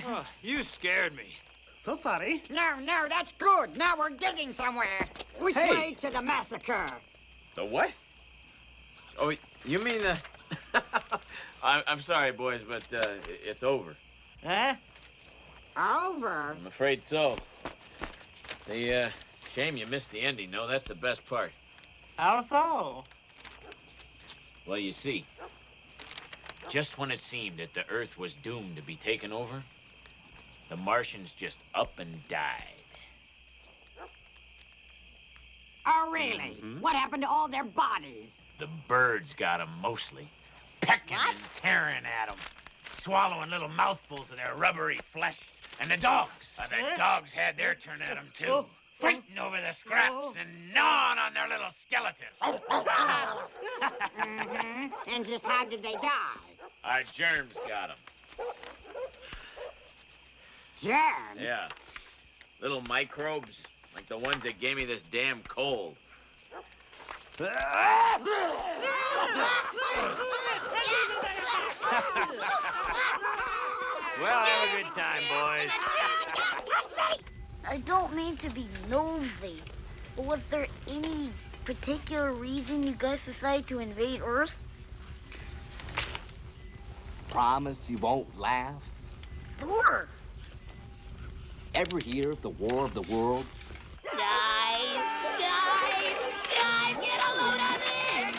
Oh, you scared me. So sorry. No, that's good. Now we're getting somewhere. Which way to the massacre? The what? Oh, you mean the... I'm sorry, boys, but it's over. Huh? Over? I'm afraid so. Shame you missed the ending, no? That's the best part. How so? Well, you see, just when it seemed that the Earth was doomed to be taken over, the Martians just up and died. Oh, really? Mm-hmm. What happened to all their bodies? The birds got them mostly, pecking and tearing at them, swallowing little mouthfuls of their rubbery flesh. And the dogs had their turn at them, too. Fighting over the scraps and gnawing on their little skeletons. And just how did they die? Our germs got them. Germs? Yeah. Little microbes, like the ones that gave me this damn cold. Well, have a good time, boys. I don't mean to be nosy, but was there any particular reason you guys decided to invade Earth? Promise you won't laugh? Sure. Ever hear of the War of the Worlds? Guys, get a load of this!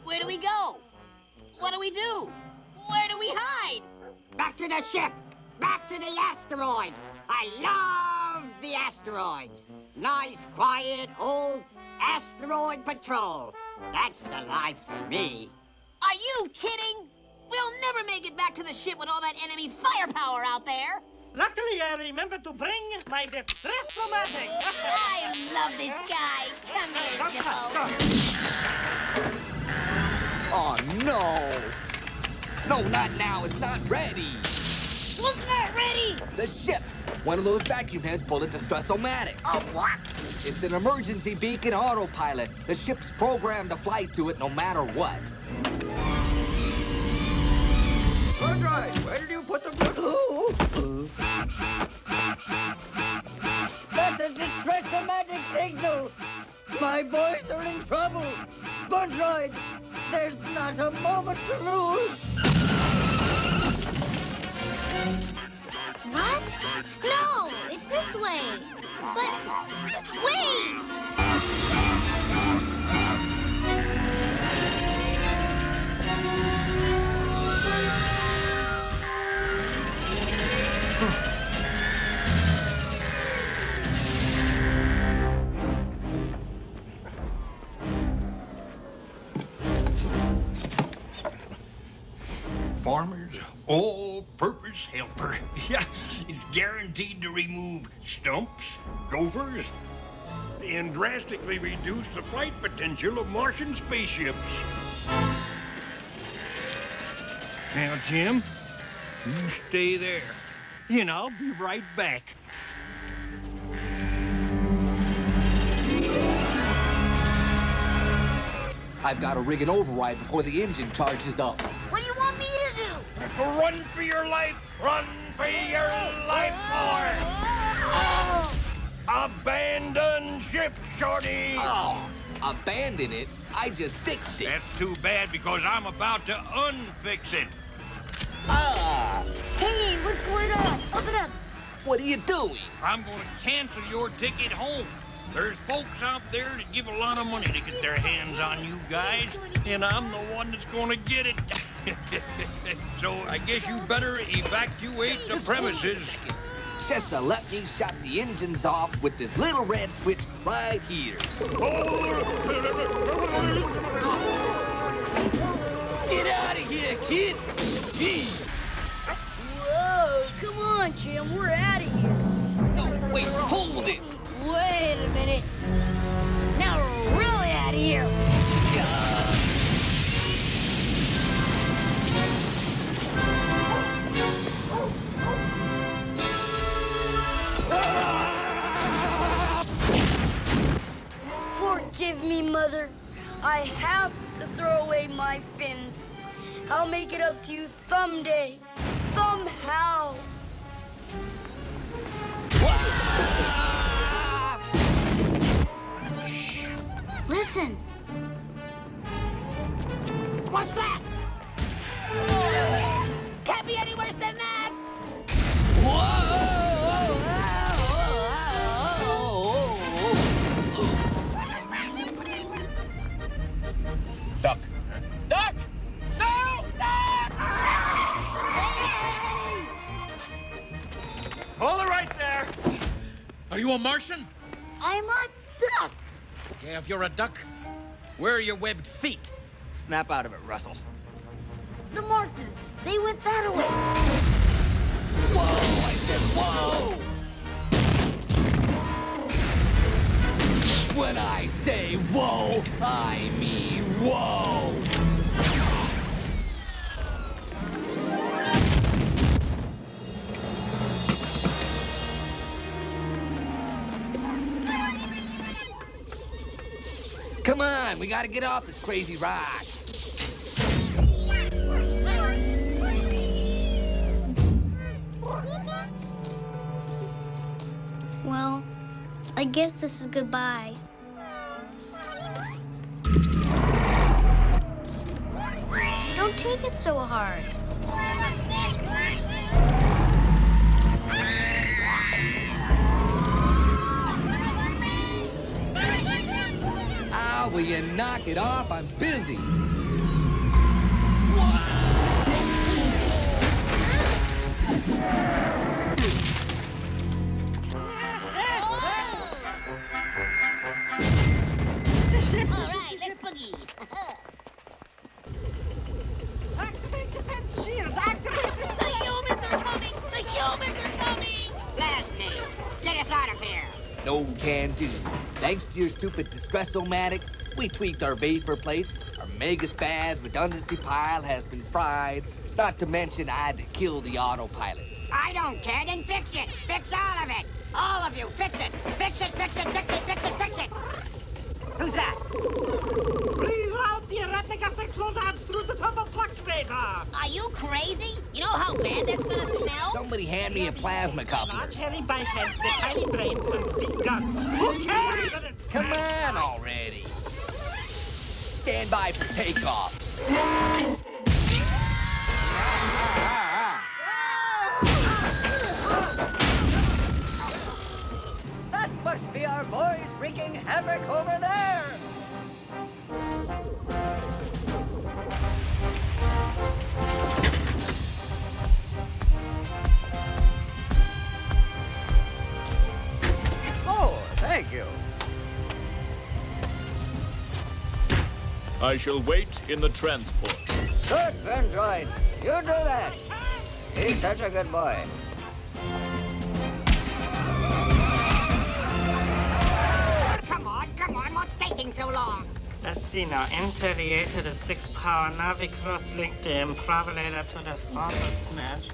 Where do we go? What do we do? Where do we hide? Back to the ship! Back to the asteroids! I love the asteroids! Nice, quiet, old asteroid patrol. That's the life for me. Are you kidding? We'll never make it back to the ship with all that enemy firepower out there. Luckily, I remember to bring my distress-o-matic. I love this guy. Come here, Zippo. Oh, no. No, not now. It's not ready. What's not ready? The ship. One of those vacuum heads pulled a distress-o-matic. Oh, what? It's an emergency beacon autopilot. The ship's programmed to fly to it no matter what. All right, where did you put the blood? That's a distress-o-matic signal. My boys are in trouble. Bundroid, there's not a moment to lose. What? No, it's this way. But wait! Farmer's all-purpose helper. Yeah, it's guaranteed to remove stumps, gophers, and drastically reduce the flight potential of Martian spaceships. Now, Jim, you stay there. And I'll be right back. I've got to rig an override before the engine charges up. What do you want me to do? Run for your life! Run for your life, boy! Abandon ship, Shorty! Oh, abandon it? I just fixed it. That's too bad because I'm about to unfix it. Hey, what's going on? Open up. What are you doing? I'm going to cancel your ticket home. There's folks out there that give a lot of money to get their hands on you guys, and I'm the one that's going to get it. So I guess you better evacuate the premises. Just to let me shut the engines off with this little red switch right here. Get out of here, kid! Whoa, come on, Jim, we're out of here. No, wait, hold it! Wait a minute. Now we're really out of here. Forgive me, Mother. I have to throw away my fins. I'll make it up to you someday. Somehow. Listen. What's that? Can't be any worse than that! Duck. Duck! No! Duck! Hold it right there. Are you a Martian? I'm a duck. Yeah, if you're a duck, where are your webbed feet? Snap out of it, Russell. The Martians, they went that way. Whoa! I said whoa! When I say whoa, I mean whoa! Come on, we gotta get off this crazy rock. Well, I guess this is goodbye. Don't take it so hard. Ah, will you knock it off? I'm busy. All right, let's boogie. Activate defense shield. Activate the The humans are coming! The humans are coming! Leslie, get us out of here. No can do. Thanks to your stupid distress-o-matic, we tweaked our vapor plates. Our mega-spaz redundancy pile has been fried. Not to mention I had to kill the autopilot. I don't care, then fix it. Fix all of it. All of you, fix it. Fix it, fix it, fix it, fix it, fix it. Who's that? Reroute the erratic effect flow dance through the turbo fluctuator. Are you crazy? You know how bad that's gonna smell? Somebody hand me a plasma coupler. Large hairy bipeds with tiny brains and big guns. Who cares that it's Come on already. Stand by for takeoff. That must be our boys wreaking havoc over there. Oh, thank you. I shall wait in the transport. Good, Vendroid. You do that. He's such a good boy. Come on, what's taking so long? Let's see now. Enter the 8 to the 6th power. Navi cross-link the improvelator to the surface mesh.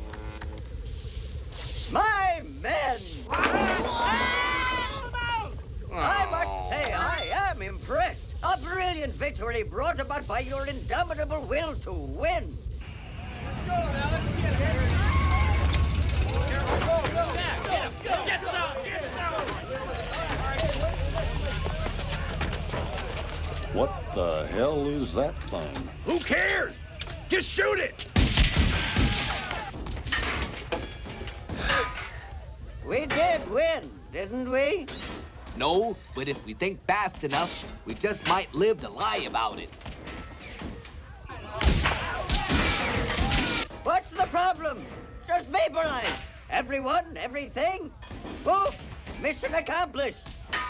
My men! I must say, I am impressed. A brilliant victory brought about by your indomitable will to win. Let's go now, let's get it. Go. Get some. What the hell is that thing? Who cares? Just shoot it! We did win, didn't we? No, but if we think fast enough, we just might live to lie about it. What's the problem? Just vaporize. Everyone, everything. Poof! Mission accomplished.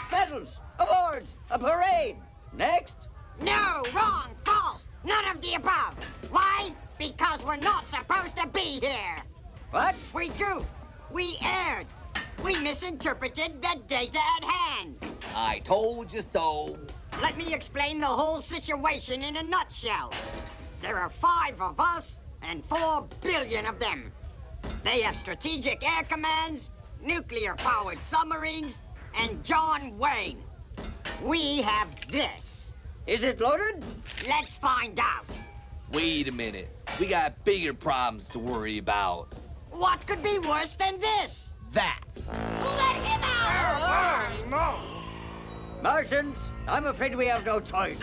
Medals, awards, a parade. Next. No, wrong, false, none of the above. Why? Because we're not supposed to be here. What? We goofed. We erred. We misinterpreted the data at hand. I told you so. Let me explain the whole situation in a nutshell. There are 5 of us and 4 billion of them. They have strategic air commands, nuclear-powered submarines, and John Wayne. We have this. Is it loaded? Let's find out. Wait a minute. We got bigger problems to worry about. What could be worse than this? That. Let him out! No! Martians, I'm afraid we have no choice.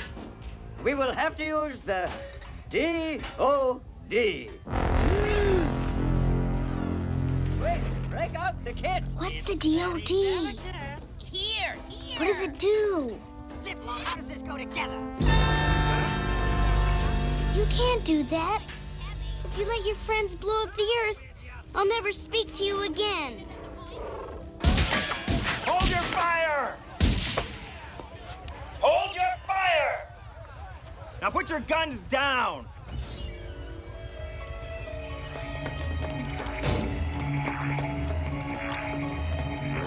We will have to use the D.O.D. Quick, break out the kit. What's the D.O.D.? Here. What does it do? Ziploc, how does this go together? You can't do that. If you let your friends blow up the Earth, I'll never speak to you again. Hold your fire! Hold your fire! Now put your guns down!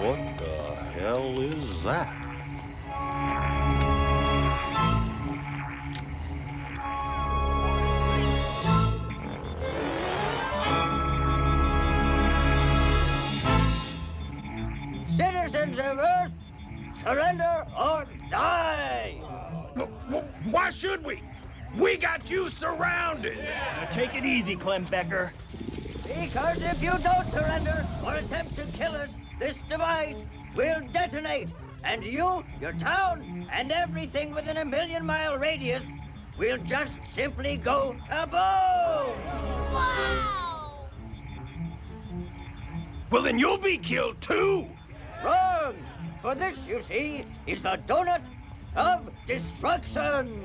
What the hell is that? Citizens of Earth, surrender or die! Why should we? We got you surrounded! Now take it easy, Clem Becker. Because if you don't surrender or attempt to kill us, this device will detonate. And you, your town, and everything within a 1,000,000-mile radius will just simply go kaboom! Wow! Well, then you'll be killed too! Wrong! For this, you see, is the donut of destruction!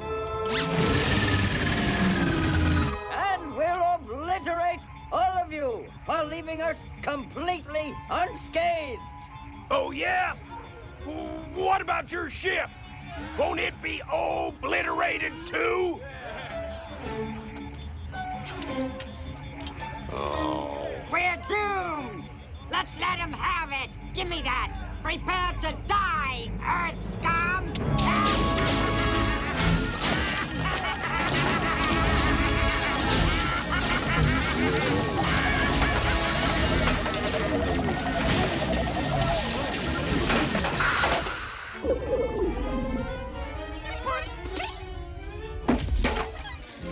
And we'll obliterate all of you while leaving us completely unscathed! Oh, yeah? What about your ship? Won't it be obliterated too? Oh. We're doomed! Let's let him have it! Give me that! Prepare to die, Earth scum!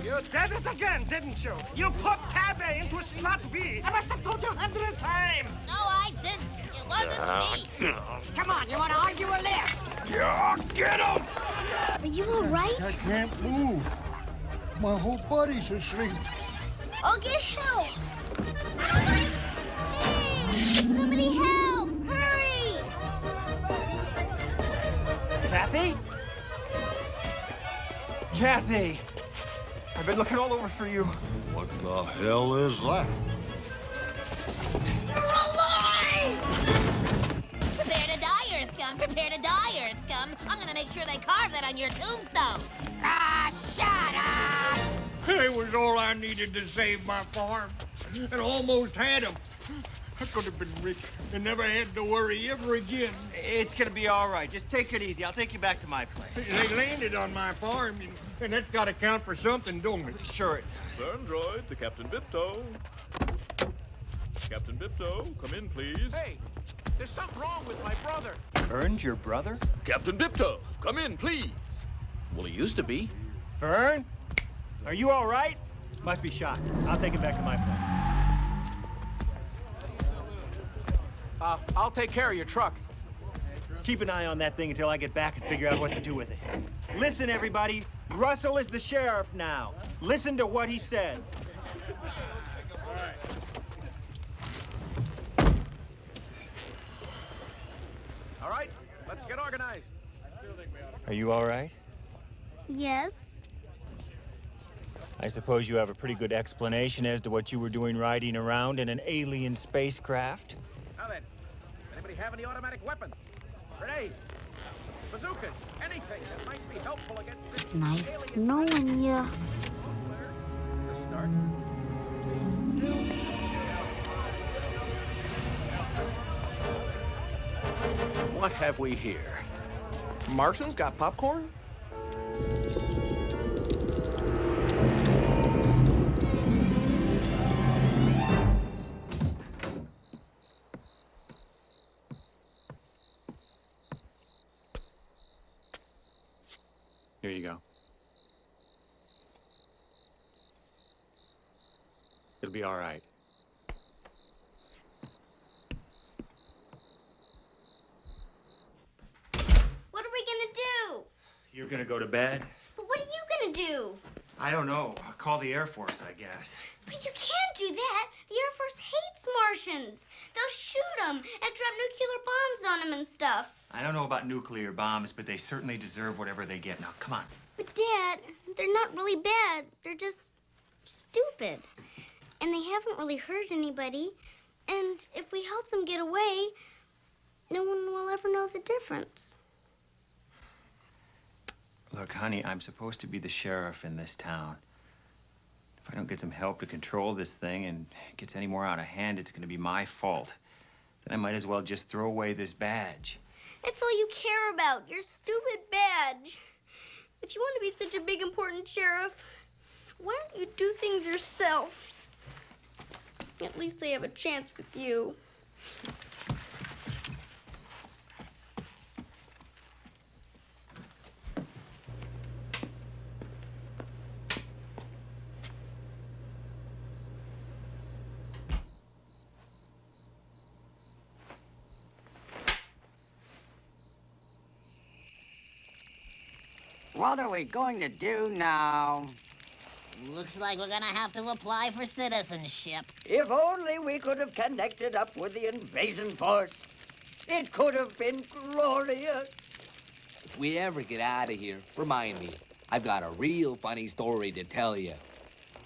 You did it again, didn't you? You put Tabby into slot B. I must have told you 100 times. No, I didn't. It wasn't me. Come on, you want to argue or live? Yeah, get him! Are you all right? I can't move. My whole body's asleep. I'll get help. Hey! Somebody help! Hurry! Kathy? Kathy! I've been looking all over for you. What the hell is that? You're alive! Prepare to die, Earth scum. Prepare to die, Earth scum. I'm gonna make sure they carve that on your tombstone. Ah, shut up! It was all I needed to save my farm. And almost had him. I could have been rich and never had to worry ever again. It's gonna be all right. Just take it easy. I'll take you back to my place. They landed on my farm, and that's got to count for something, don't it? Sure it does. Burn droid to Captain Bipto. Captain Bipto, come in, please. Hey, there's something wrong with my brother. Vern's your brother? Captain Bipto, come in, please. Well, he used to be. Vern? Are you all right? Must be shot. I'll take him back to my place. I'll take care of your truck. Keep an eye on that thing until I get back and figure out what to do with it. Listen, everybody. Russell is the sheriff now. Listen to what he says. All right, let's get organized. Are you all right? Yes. I suppose you have a pretty good explanation as to what you were doing riding around in an alien spacecraft? Now then, anybody have any automatic weapons? Grenades, bazookas, anything that might be helpful against this Nice alien knowing ya. It's a start. What have we here? Martians got popcorn? Here you go. It'll be all right. What are we gonna do? You're gonna go to bed? But what are you gonna do? I don't know. I'll call the Air Force, I guess. But you can't do that. The Air Force hates Martians. They'll shoot them and drop nuclear bombs on them and stuff. I don't know about nuclear bombs, but they certainly deserve whatever they get. Now, come on. But Dad, they're not really bad. They're just stupid. And they haven't really hurt anybody. And if we help them get away, no one will ever know the difference. Look, honey, I'm supposed to be the sheriff in this town. If I don't get some help to control this thing and it gets any more out of hand, it's gonna be my fault. Then I might as well just throw away this badge. It's all you care about, your stupid badge. If you want to be such a big, important sheriff, why don't you do things yourself? At least they have a chance with you. What are we going to do now? Looks like we're gonna have to apply for citizenship. If only we could have connected up with the invasion force. It could have been glorious. If we ever get out of here, remind me. I've got a real funny story to tell you.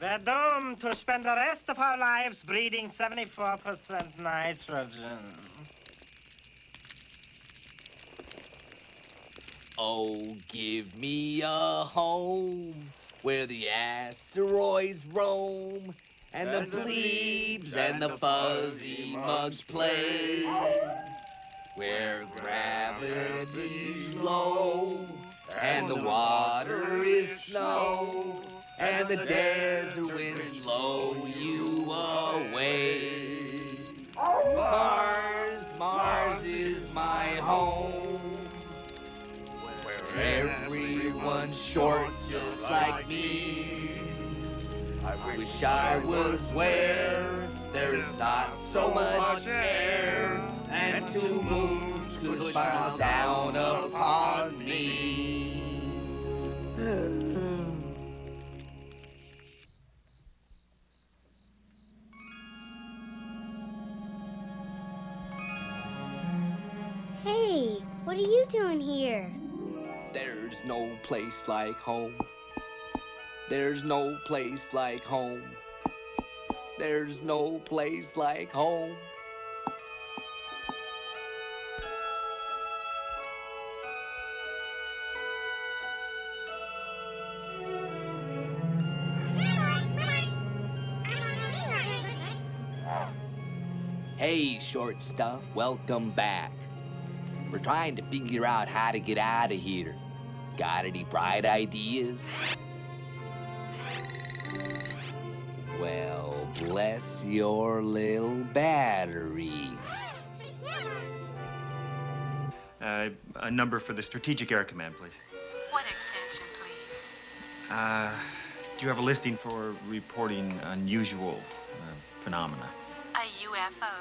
We're doomed to spend the rest of our lives breathing 74% nitrogen. Oh, give me a home where the asteroids roam and the plebes and the fuzzy mugs play, where gravity's low and the water is snow and the desert winds blow you away. Mars, Mars is my home, everyone's short just like me. I wish I was where there's not so much air and two moons could smile down upon me. Hey, what are you doing here? There's no place like home. There's no place like home. There's no place like home. Hey, short stuff, welcome back. We're trying to figure out how to get out of here. Got any bright ideas? Well, bless your little batteries. A number for the Strategic Air Command, please. What extension, please? Do you have a listing for reporting unusual phenomena? A UFO.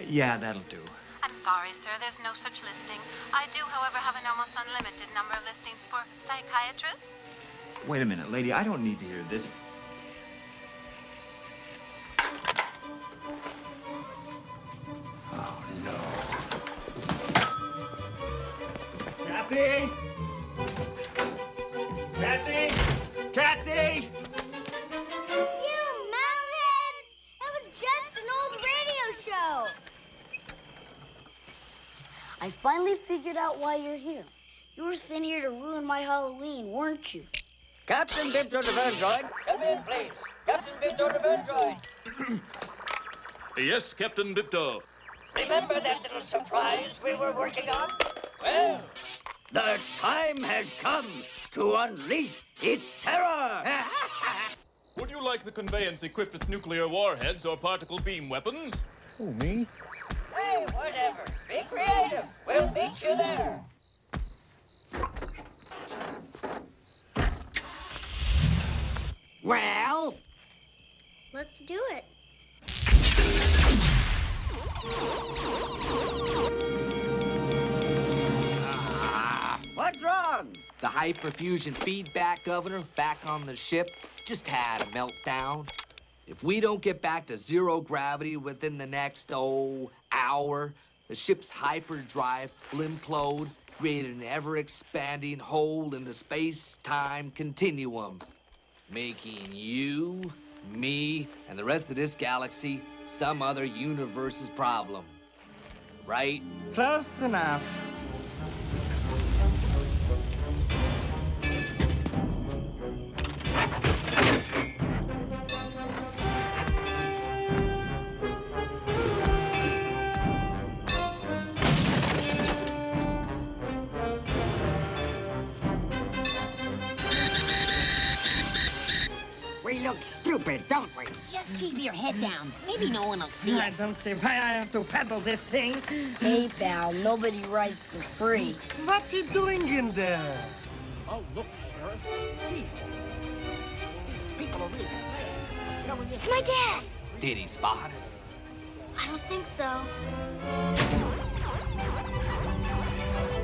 Yeah, that'll do. I'm sorry, sir. There's no such listing. I do, however, have an almost unlimited number of listings for psychiatrists. Wait a minute, lady. I don't need to hear this. Oh, no. Kathy! Kathy! Kathy! You mountains! That was just an old radio show. I finally figured out why you're here. You were sent here to ruin my Halloween, weren't you? Captain Bibto the Bird Droid, come in, please. Captain Bibto the Bird Droid. Yes, Captain Bibto. Remember that little surprise we were working on? Well, the time has come to unleash its terror. Would you like the conveyance equipped with nuclear warheads or particle beam weapons? Oh, me? Hey, whatever. Be creative. We'll meet you there. Well? Let's do it. What's wrong? The hyperfusion feedback governor back on the ship just had a meltdown. If we don't get back to zero gravity within the next, hour, the ship's hyperdrive will implode, creating an ever-expanding hole in the space-time continuum, making you, me, and the rest of this galaxy some other universe's problem. Right? Close enough. We look stupid, don't we? Just keep your head down. Maybe no one will see I us. don't see why I have to peddle this thing. Hey, pal, nobody writes for free. What's he doing in there? Oh, look, Sheriff. Jeez. These people are really bad. It's my dad. Did he spot us? I don't think so.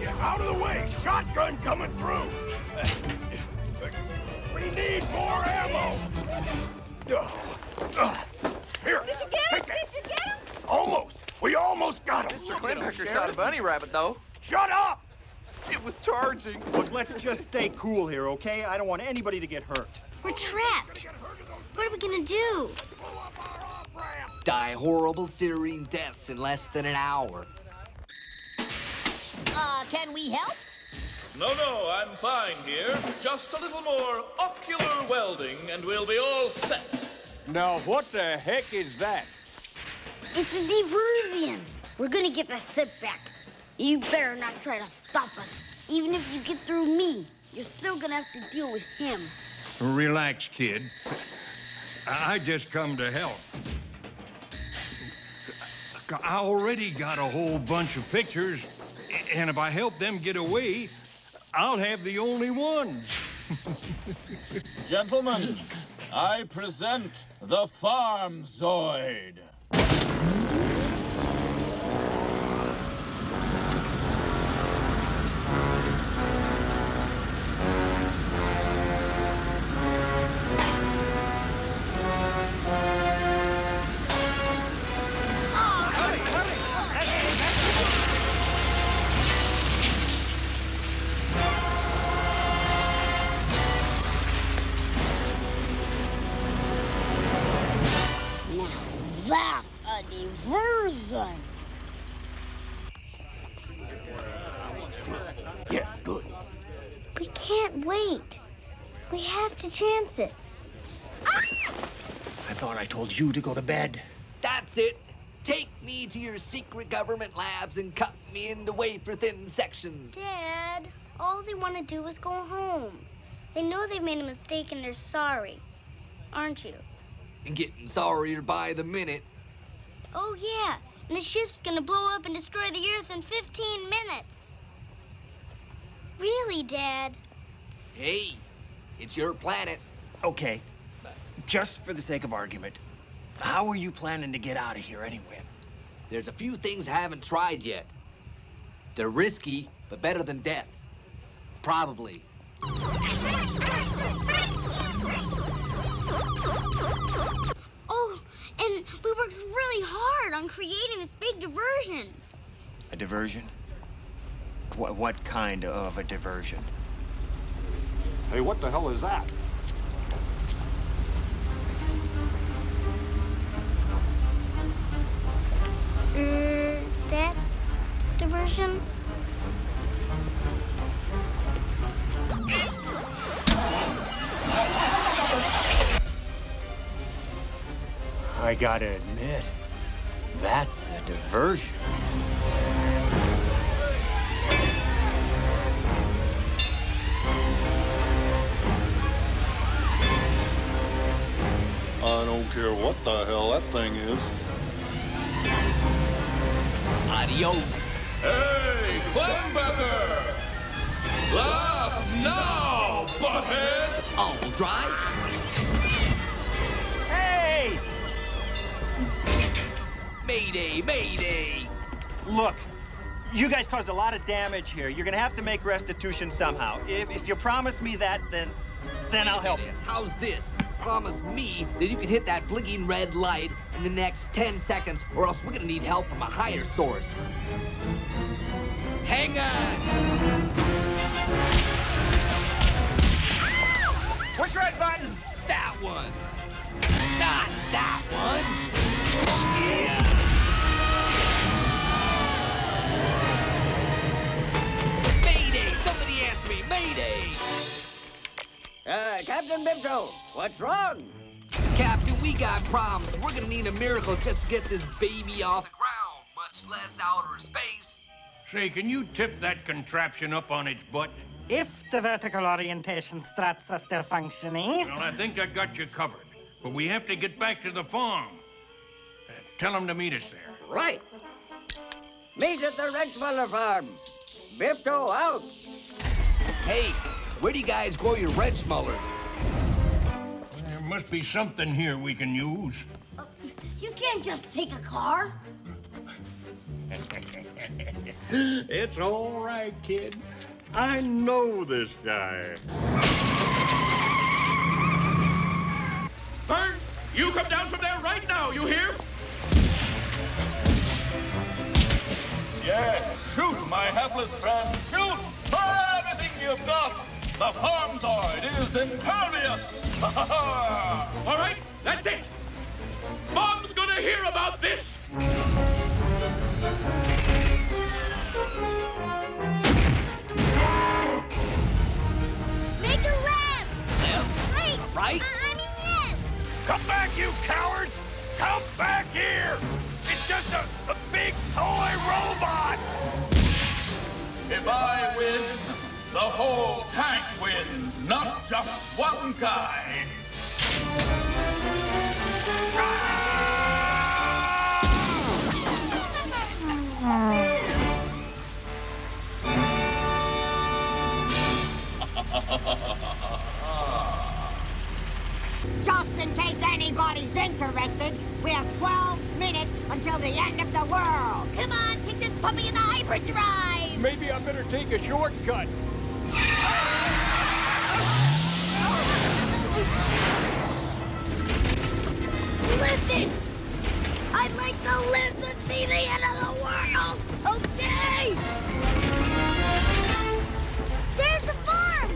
Get out of the way! Shotgun coming through! We need more ammo! Here! Did you get him? Did you get him? Almost! We almost got him! Mr. Klimbecker shot a bunny rabbit, though. Shut up! It was charging. Look, let's just stay cool here, okay? I don't want anybody to get hurt. We're trapped. What are we gonna do? Die horrible serene deaths in less than an hour. Can we help? No, I'm fine here. Just a little more ocular welding and we'll be all set. Now, what the heck is that? It's a diversion. We're gonna get the ship back. You better not try to stop us. Even if you get through me, you're still gonna have to deal with him. Relax, kid. I just come to help. I already got a whole bunch of pictures, and if I help them get away, I'll have the only ones. Gentlemen, I present the Farm Zoid. That's a diversion. Yeah, good. We can't wait. We have to chance it. I thought I told you to go to bed. That's it. Take me to your secret government labs and cut me into wafer-thin sections. Dad, all they want to do is go home. They know they've made a mistake and they're sorry. Aren't you? And getting sorrier by the minute. Oh, yeah. And the ship's gonna blow up and destroy the Earth in 15 minutes. Really, Dad? Hey, it's your planet. Okay, just for the sake of argument, how are you planning to get out of here anyway? There's a few things I haven't tried yet. They're risky, but better than death. Probably. Oh, and we worked really hard on creating this big diversion. A diversion? What kind of a diversion? Hey, what the hell is that? That diversion? I gotta admit, that's a diversion. I don't care what the hell that thing is. Adios. Hey, Clambacker! Laugh now, butthead! All dry? Hey! Mayday, mayday! Look, you guys caused a lot of damage here. You're gonna have to make restitution somehow. If you promise me that, then I'll help you. How's this? Promise me that you can hit that blinking red light in the next 10 seconds, or else we're gonna need help from a higher source. Hang on! Which red button? That one! Not that one! Yeah! Mayday! Somebody answer me! Mayday! Captain Bibto, what's wrong? Captain, we got problems. We're gonna need a miracle just to get this baby off the ground, much less outer space. Say, can you tip that contraption up on its butt? If the vertical orientation struts are still functioning. Well, I think I got you covered. But we have to get back to the farm. Tell them to meet us there. Right. Meet at the Wrenchmuller farm. Bibto out. Hey, where do you guys grow your wrench mullers? There must be something here we can use. You can't just take a car. It's all right, kid. I know this guy. Bert, you come down from there right now, you hear? Yes, shoot, my hapless friend, shoot! Fire everything you've got! The farm zoid is impervious! All right, that's it! Mom's gonna hear about this! Make a left! Left? Right! Right? I mean, yes! Come back, you cowards! Come back here! It's just a big toy robot! If I win, the whole tank wins, not just one guy. Just in case anybody's interested, we have 12 minutes until the end of the world. Come on, take this puppy in the hyperdrive! Maybe I better take a shortcut. Listen! I'd like to live to see the end of the world! Okay! There's the farm!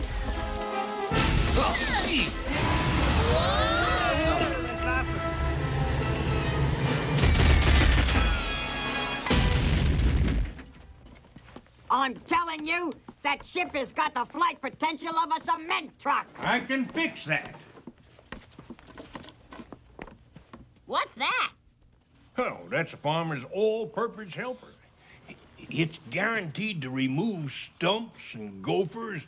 I'm telling you, that ship has got the flight potential of a cement truck. I can fix that. What's that? Oh, that's a farmer's all-purpose helper. It's guaranteed to remove stumps and gophers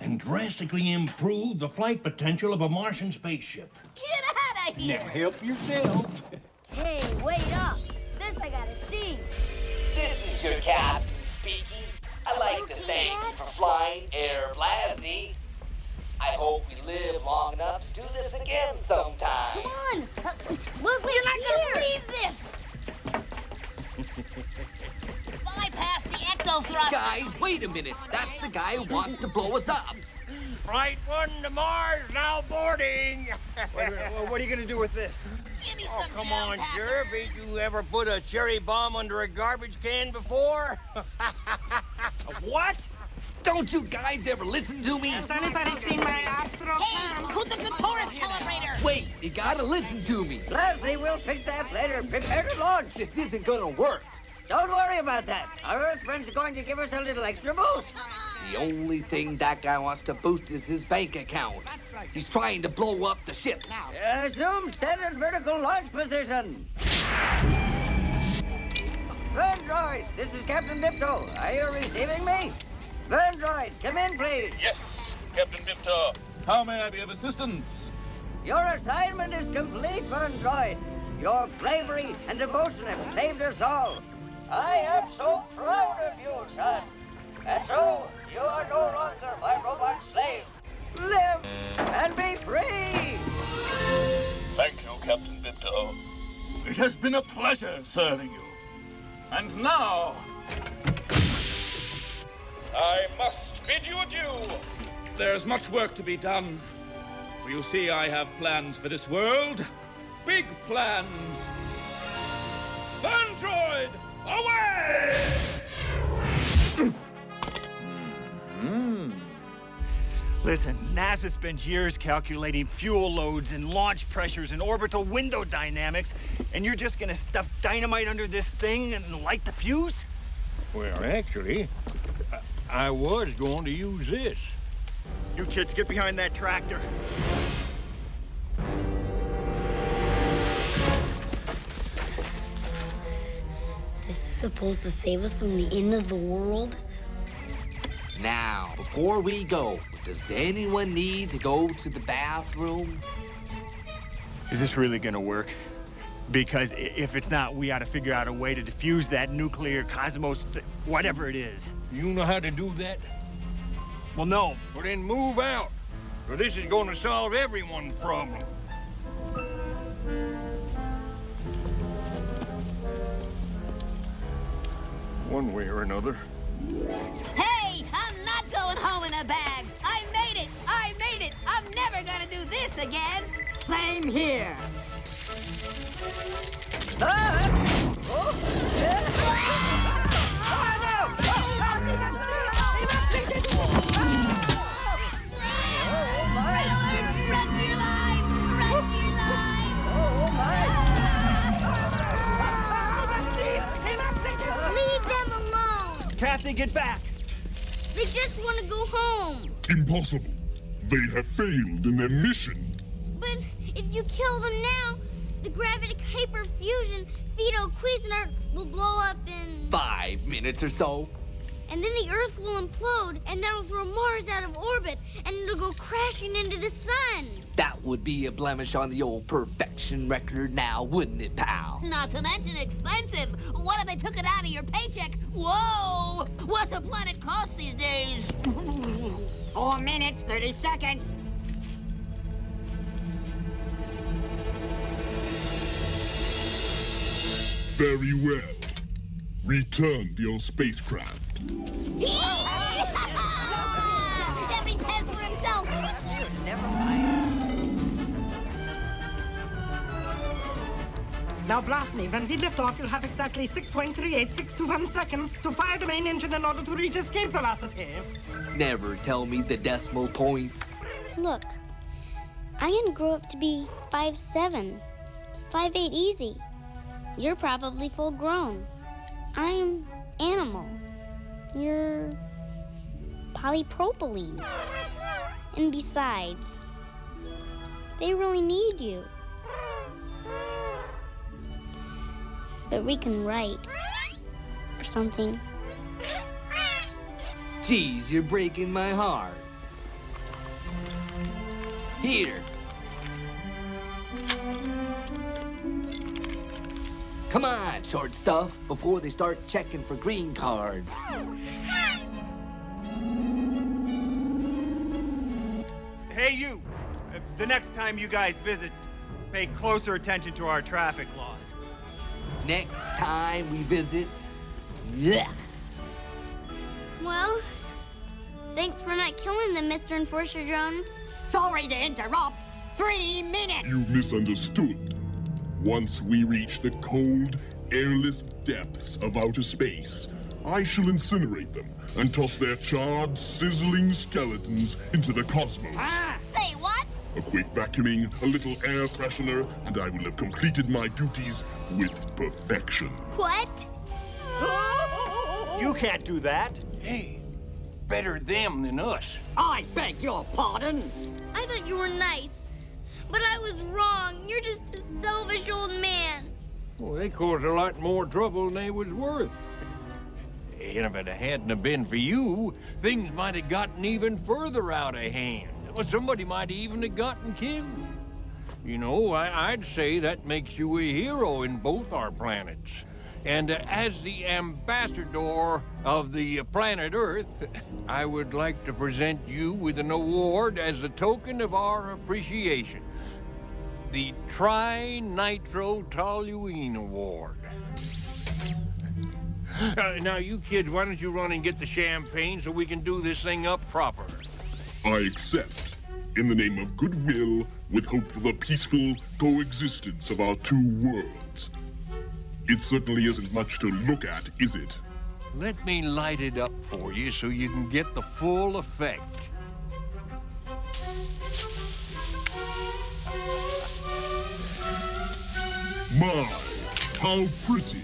and drastically improve the flight potential of a Martian spaceship. Get out of here! Now help yourself. Hey, wait up. This I gotta see. This is your captain speaking. I'd like to thank you for flying Air Blasney. I hope we live long enough to do this again sometime. Come on! You're not gonna believe this! Bypass the ecto thrust. Guys, wait a minute. That's the guy who wants to blow us up. Right one to Mars, now boarding. Well, what are you gonna do with this? Give me Oh, some come gel on, pepper. Sheriff. Ain't you ever put a cherry bomb under a garbage can before? What? Don't you guys ever listen to me? Has anybody seen my astro? Hey, who took the Taurus calibrator? Wait, you gotta listen to me. Blasney, we'll fix that later. Prepare to launch. This isn't gonna work. Don't worry about that. Our Earth friends are going to give us a little extra boost. The only thing that guy wants to boost is his bank account. He's trying to blow up the ship. Assume standard vertical launch position. Vandroid, this is Captain Dipto. Are you receiving me? Vandroid, come in, please. Yes, Captain Biptar. How may I be of assistance? Your assignment is complete, Vandroid. Your bravery and devotion have saved us all. I am so proud of you, son. And so, you are no longer my robot slave. Live and be free! Thank you, Captain Biptar. It has been a pleasure serving you. And now, I must bid you adieu. There's much work to be done. For you see, I have plans for this world. Big plans. Vandroid, away! Listen, NASA spends years calculating fuel loads and launch pressures and orbital window dynamics, and you're just gonna stuff dynamite under this thing and light the fuse? Well, actually, I was going to use this. You kids get behind that tractor. This is supposed to save us from the end of the world? Now, before we go, does anyone need to go to the bathroom? Is this really gonna work? Because if it's not, we ought to figure out a way to defuse that nuclear cosmos, whatever it is. You know how to do that? Well, no. Well, then move out. Or this is going to solve everyone's problem. One way or another. Hey, I'm not going home in a bag. I made it. I made it. I'm never gonna do this again. Same here. Leave them alone. Kathy, get back. They just want to go home. Impossible. They have failed in their mission. But if you kill them now, the gravitic hyperfusion Vito Cuisinart will blow up in... 5 minutes or so. And then the Earth will implode, and that'll throw Mars out of orbit, and it'll go crashing into the sun. That would be a blemish on the old perfection record now, wouldn't it, pal? Not to mention expensive. What if they took it out of your paycheck? Whoa! What's a planet cost these days? 4 minutes, 30 seconds. Very well. Return to your spacecraft. Every pez for himself. Never mind. Now blast me. When we lift off, you'll have exactly 6.38621 seconds to fire the main engine in order to reach escape velocity. Never tell me the decimal points. Look, I'm gonna grow up to be 5'7", 5'8" easy. You're probably full grown. I'm animal. You're polypropylene. And besides, they really need you. but we can write. Or something. Geez, you're breaking my heart. Here. Come on, short stuff, before they start checking for green cards. Hey, you! The next time you guys visit, pay closer attention to our traffic laws. Next time we visit... Yeah. Well, thanks for not killing them, Mr. Enforcer Drone. Sorry to interrupt. 3 minutes! You misunderstood. Once we reach the cold, airless depths of outer space, I shall incinerate them and toss their charred, sizzling skeletons into the cosmos. Say what? A quick vacuuming, a little air freshener, and I will have completed my duties with perfection. What? You can't do that. Hey, better them than us. I beg your pardon. I thought you were nice, but I was wrong. You're just a selfish old man. Well, they caused a lot more trouble than they was worth. And if it hadn't have been for you, things might have gotten even further out of hand. Or somebody might even have gotten killed. You know, I'd say that makes you a hero in both our planets. And as the ambassador of the planet Earth, I would like to present you with an award as a token of our appreciation. The Tri-Nitro-Toluene Award. Now, you kids, why don't you run and get the champagne so we can do this thing up proper? I accept, in the name of goodwill, with hope for the peaceful coexistence of our two worlds. It certainly isn't much to look at, is it? Let me light it up for you so you can get the full effect. My, how pretty.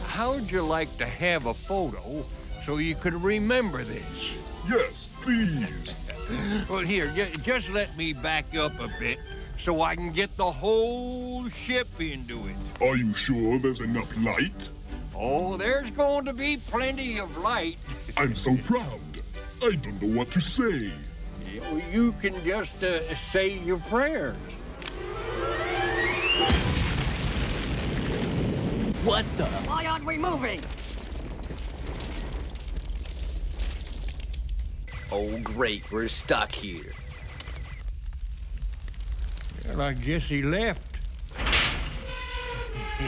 How'd you like to have a photo so you could remember this? Yes, please. Well, here, just let me back up a bit so I can get the whole ship into it. Are you sure there's enough light? Oh, there's going to be plenty of light. I'm so proud. I don't know what to say. You can just say your prayers. What the? Why aren't we moving? Oh, great, we're stuck here. Well, I guess he left.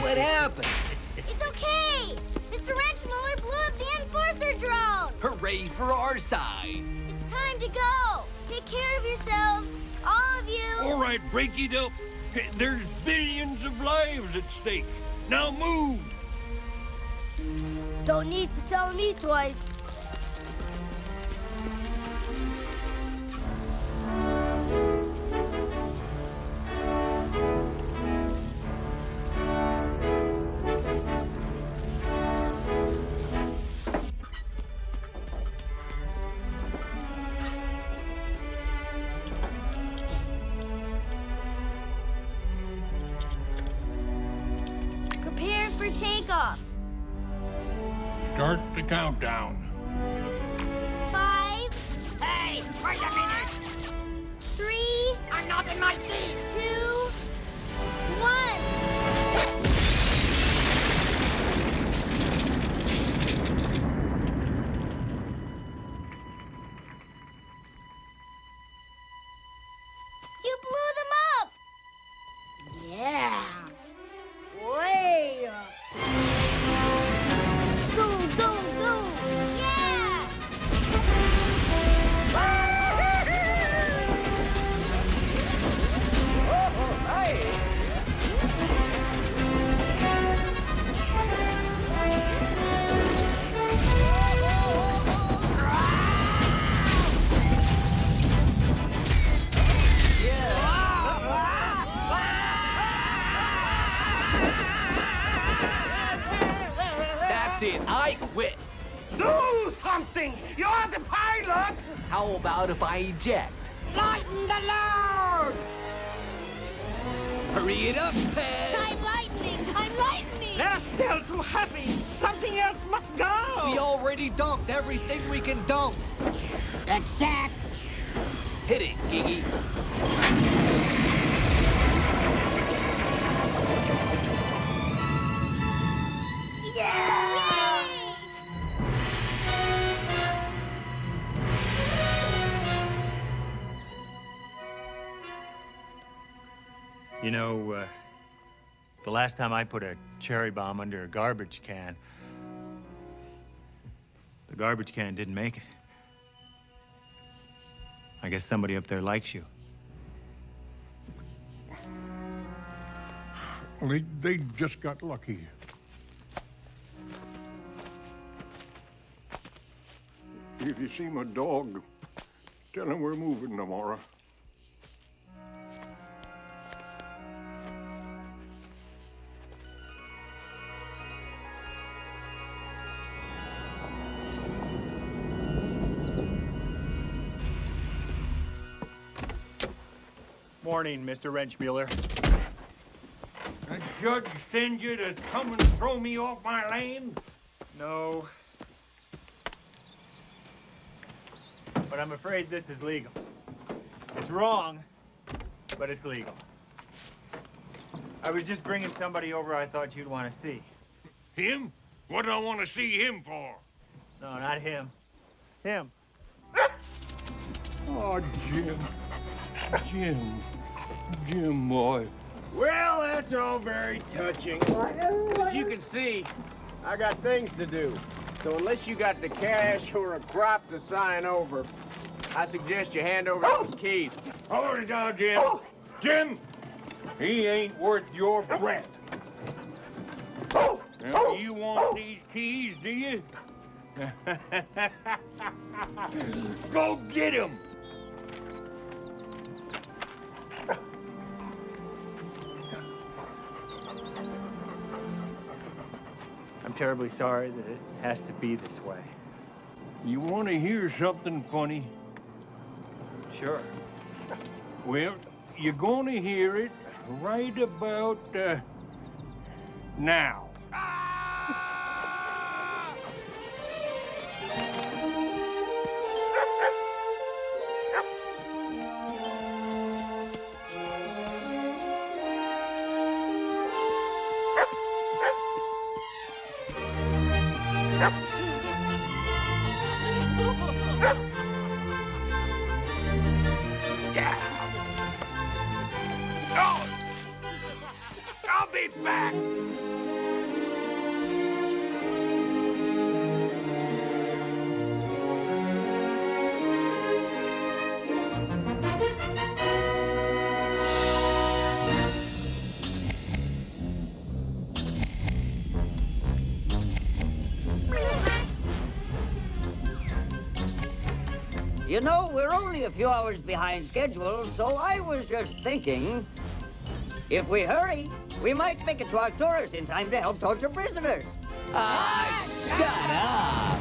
What happened? It's okay! Mr. Wrenchmuller blew up the Enforcer Drone! Hooray for our side! It's time to go! Take care of yourselves, all of you! All right, break it up. There's billions of lives at stake. Now move! Don't need to tell me twice. Prepare for takeoff. Start the countdown. 5. Hey, wait a minute. 3. I'm not in my seat. 2. 1. You blew them up! Yeah. Way up. Go, go, go! Yeah! That's it, I quit. Do something! You're the pilot! How about if I eject? Lighten the load! Hurry it up, Pez! Time lightning! Time lightning! They're still too heavy. Something else must go. We already dumped everything we can dump. Exact. Hit it, Giggy. You know, the last time I put a cherry bomb under a garbage can, the garbage can didn't make it. I guess somebody up there likes you. Well, they just got lucky. If you see my dog, tell him we're moving tomorrow. Morning, Mr. Wrenchmuller. The judge send you to come and throw me off my land? No. But I'm afraid this is legal. It's wrong, but it's legal. I was just bringing somebody over I thought you'd want to see. Him? What do I want to see him for? No, not him. Him. Oh, Jim. Jim, boy. Well, that's all very touching. As you can see, I got things to do. So unless you got the cash or a crop to sign over, I suggest you hand over those keys. Hold it down, Jim. Jim, he ain't worth your breath. Now, you want these keys, do you? Go get them. I'm terribly sorry that it has to be this way. You want to hear something funny? Sure. Well, you're going to hear it right about now. I'll be back! You know, we're only a few hours behind schedule, so I was just thinking, if we hurry, we might make it to Arcturus in time to help torture prisoners. Shut up!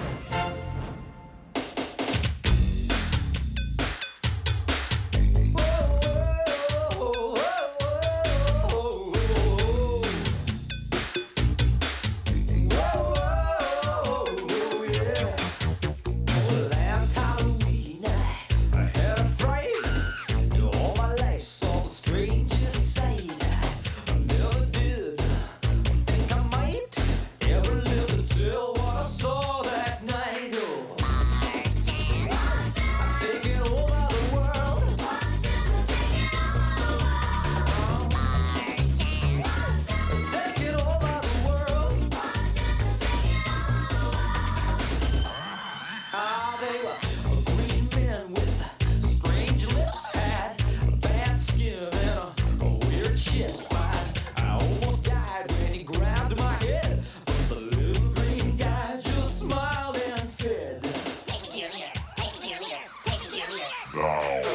Now.